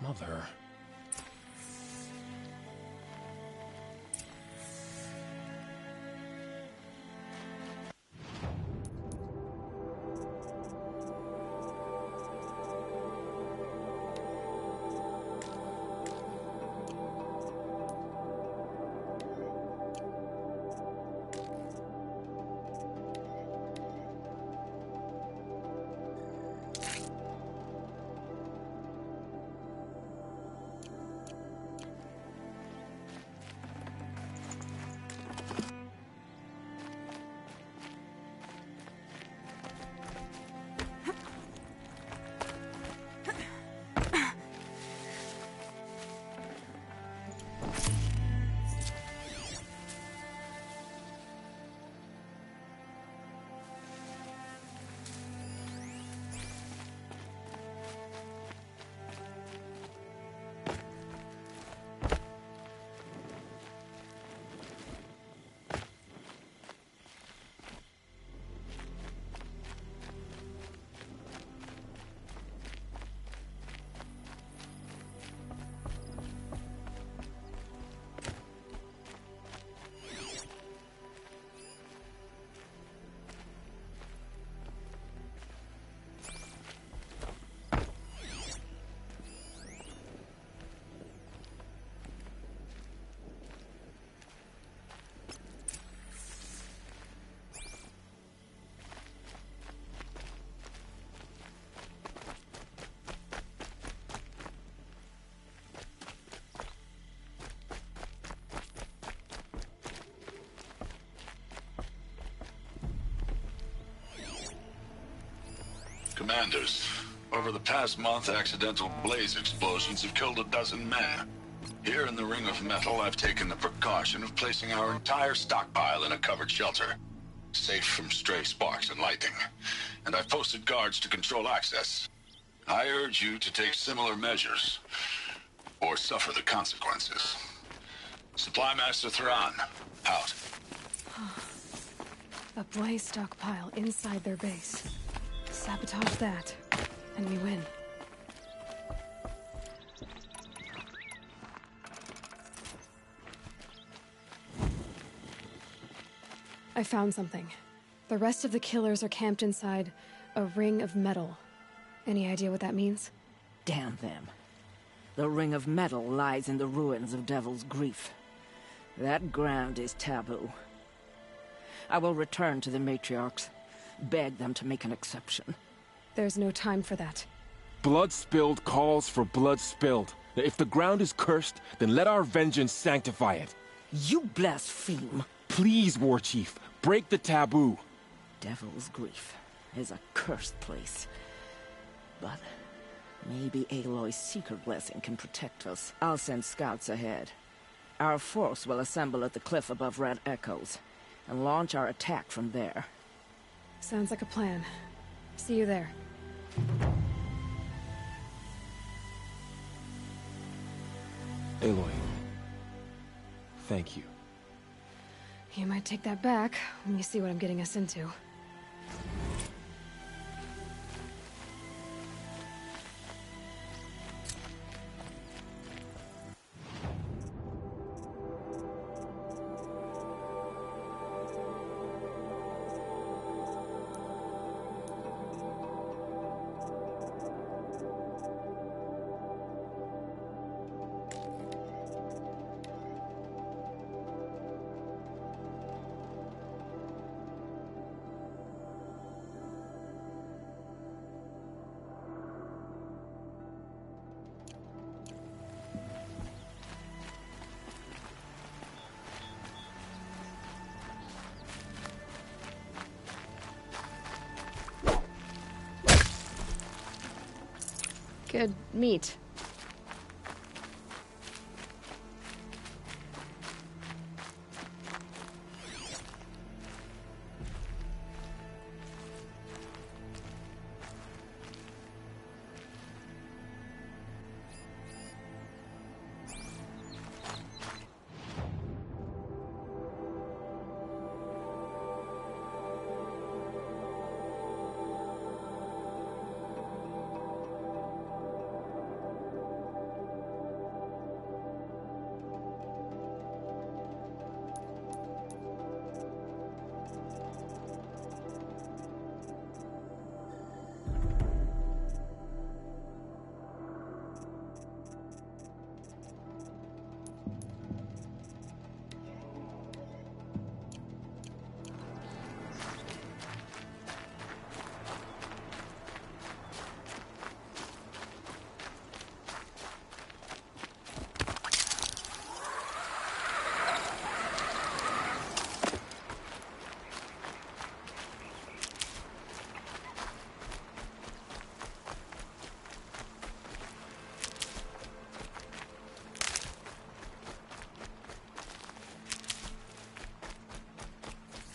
Mother... Commanders, over the past month, accidental blaze explosions have killed 12 men. Here in the Ring of Metal, I've taken the precaution of placing our entire stockpile in a covered shelter, safe from stray sparks and lightning. And I've posted guards to control access. I urge you to take similar measures, or suffer the consequences. Supply Master Thran, out. A blaze stockpile inside their base. Sabotage that, and we win. I found something. The rest of the killers are camped inside a ring of metal. Any idea what that means? Damn them. The ring of metal lies in the ruins of Devil's Grief. That ground is taboo. I will return to the matriarchs, beg them to make an exception. There's no time for that. Blood spilled calls for blood spilled. If the ground is cursed, then let our vengeance sanctify it. You blaspheme. Please, War Chief, break the taboo. Devil's Grief is a cursed place. But maybe Aloy's secret blessing can protect us. I'll send scouts ahead. Our force will assemble at the cliff above Red Echoes, and launch our attack from there. Sounds like a plan. See you there. Aloy, thank you. You might take that back when you see what I'm getting us into. Good meat.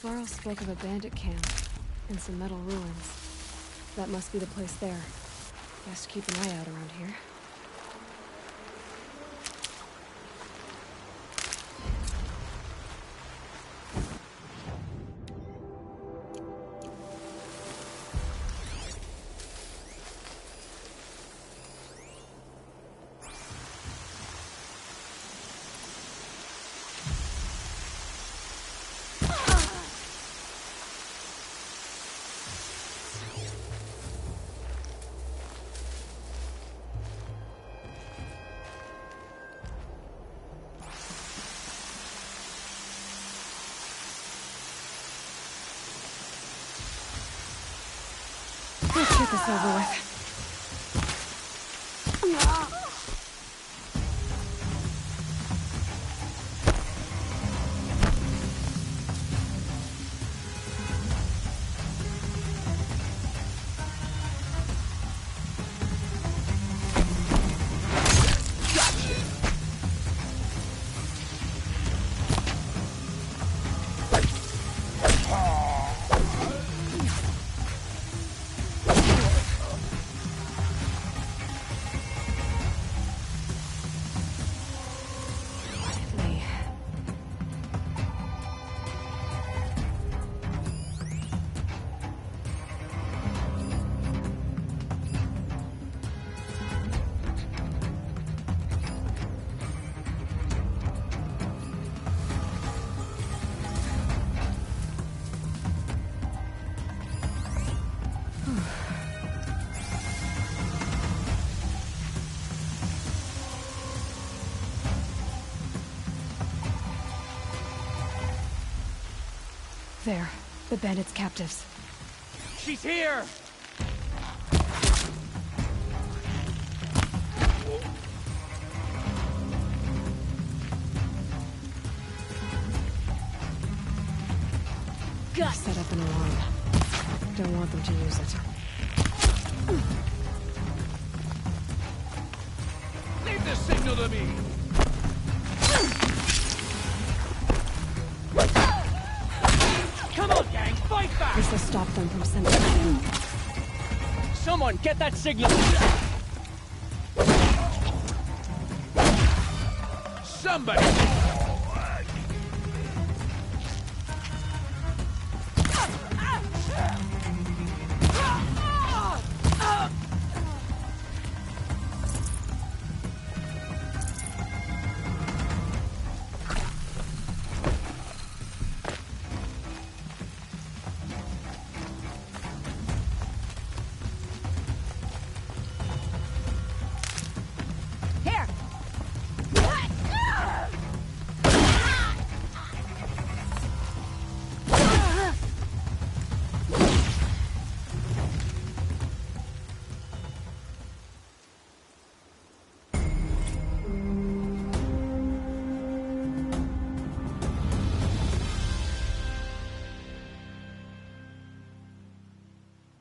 Varl spoke of a bandit camp and some metal ruins. That must be the place there. Best keep an eye out around here. Let's get this over with. There, the bandits' captives. She's here! Set up an alarm. Don't want them to use it. Leave the signal to me! Come on, gang, fight back! This will stop them from sending us in. Someone get that signal! Somebody!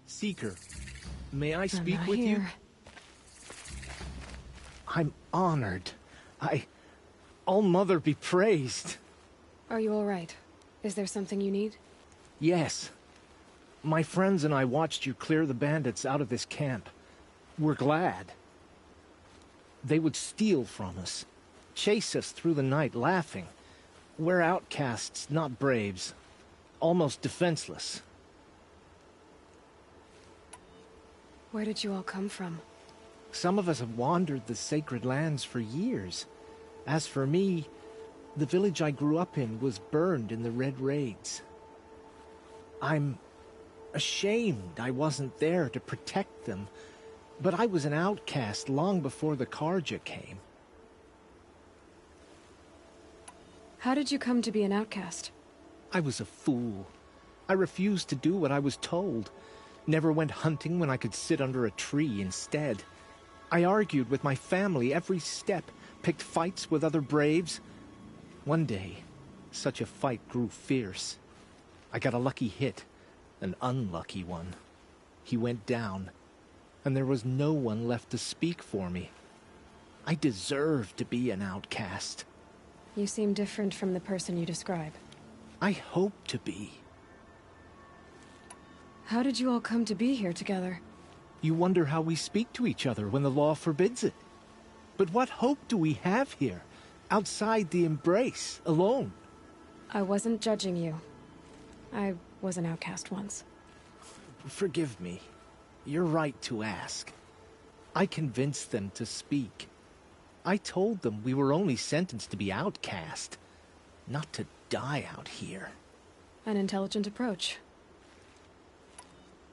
Seeker, may I speak not with you? here. I'm honored. All-Mother be praised. Are you all right? Is there something you need? Yes. My friends and I watched you clear the bandits out of this camp. We're glad. They would steal from us, chase us through the night laughing. We're outcasts, not braves. Almost defenseless. Where did you all come from? Some of us have wandered the sacred lands for years. As for me, the village I grew up in was burned in the Red Raids. I'm ashamed I wasn't there to protect them, but I was an outcast long before the Karja came. How did you come to be an outcast? I was a fool. I refused to do what I was told. Never went hunting when I could sit under a tree instead. I argued with my family every step, picked fights with other braves. One day, such a fight grew fierce. I got a lucky hit, an unlucky one. He went down, and there was no one left to speak for me. I deserved to be an outcast. You seem different from the person you describe. I hope to be. How did you all come to be here together? You wonder how we speak to each other when the law forbids it. But what hope do we have here, outside the embrace, alone? I wasn't judging you. I was an outcast once. Forgive me. You're right to ask. I convinced them to speak. I told them we were only sentenced to be outcast, not to die out here. An intelligent approach.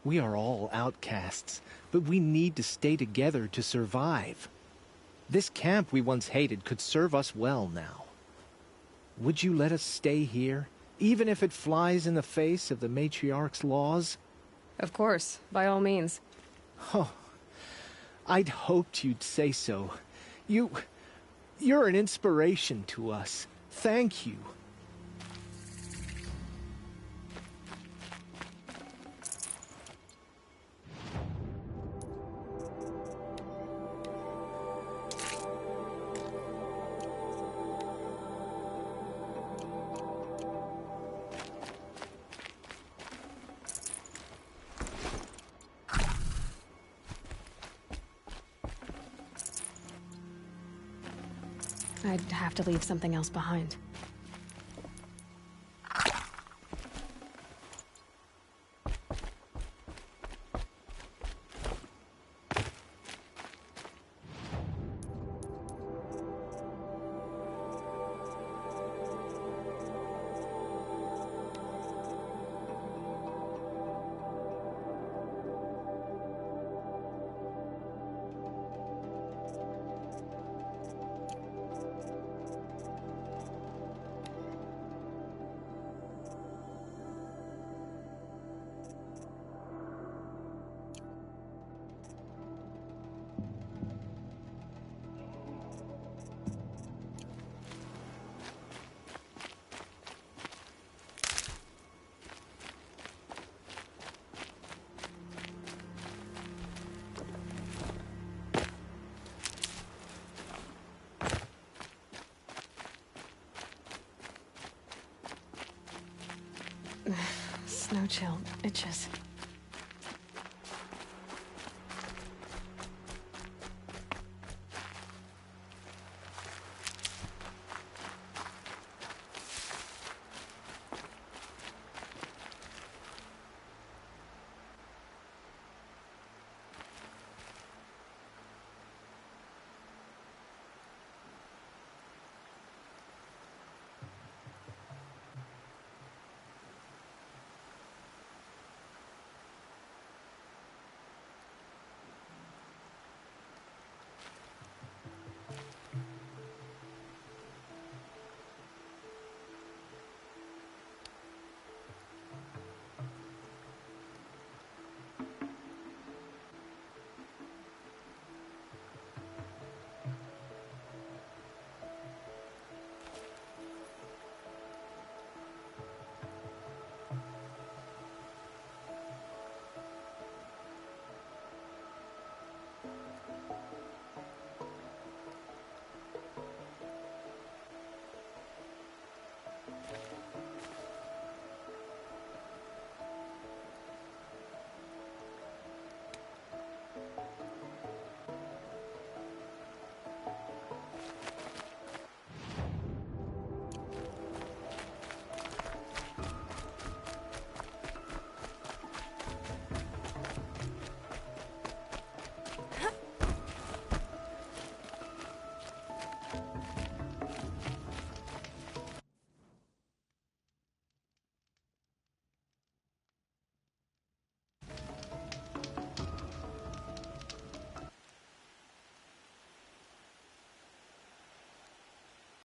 We are all outcasts, but we need to stay together to survive. This camp we once hated could serve us well now. Would you let us stay here, even if it flies in the face of the matriarch's laws? Of course, by all means. Oh, I'd hoped you'd say so. You're an inspiration to us. Thank you. I'd have to leave something else behind. no chill. It just...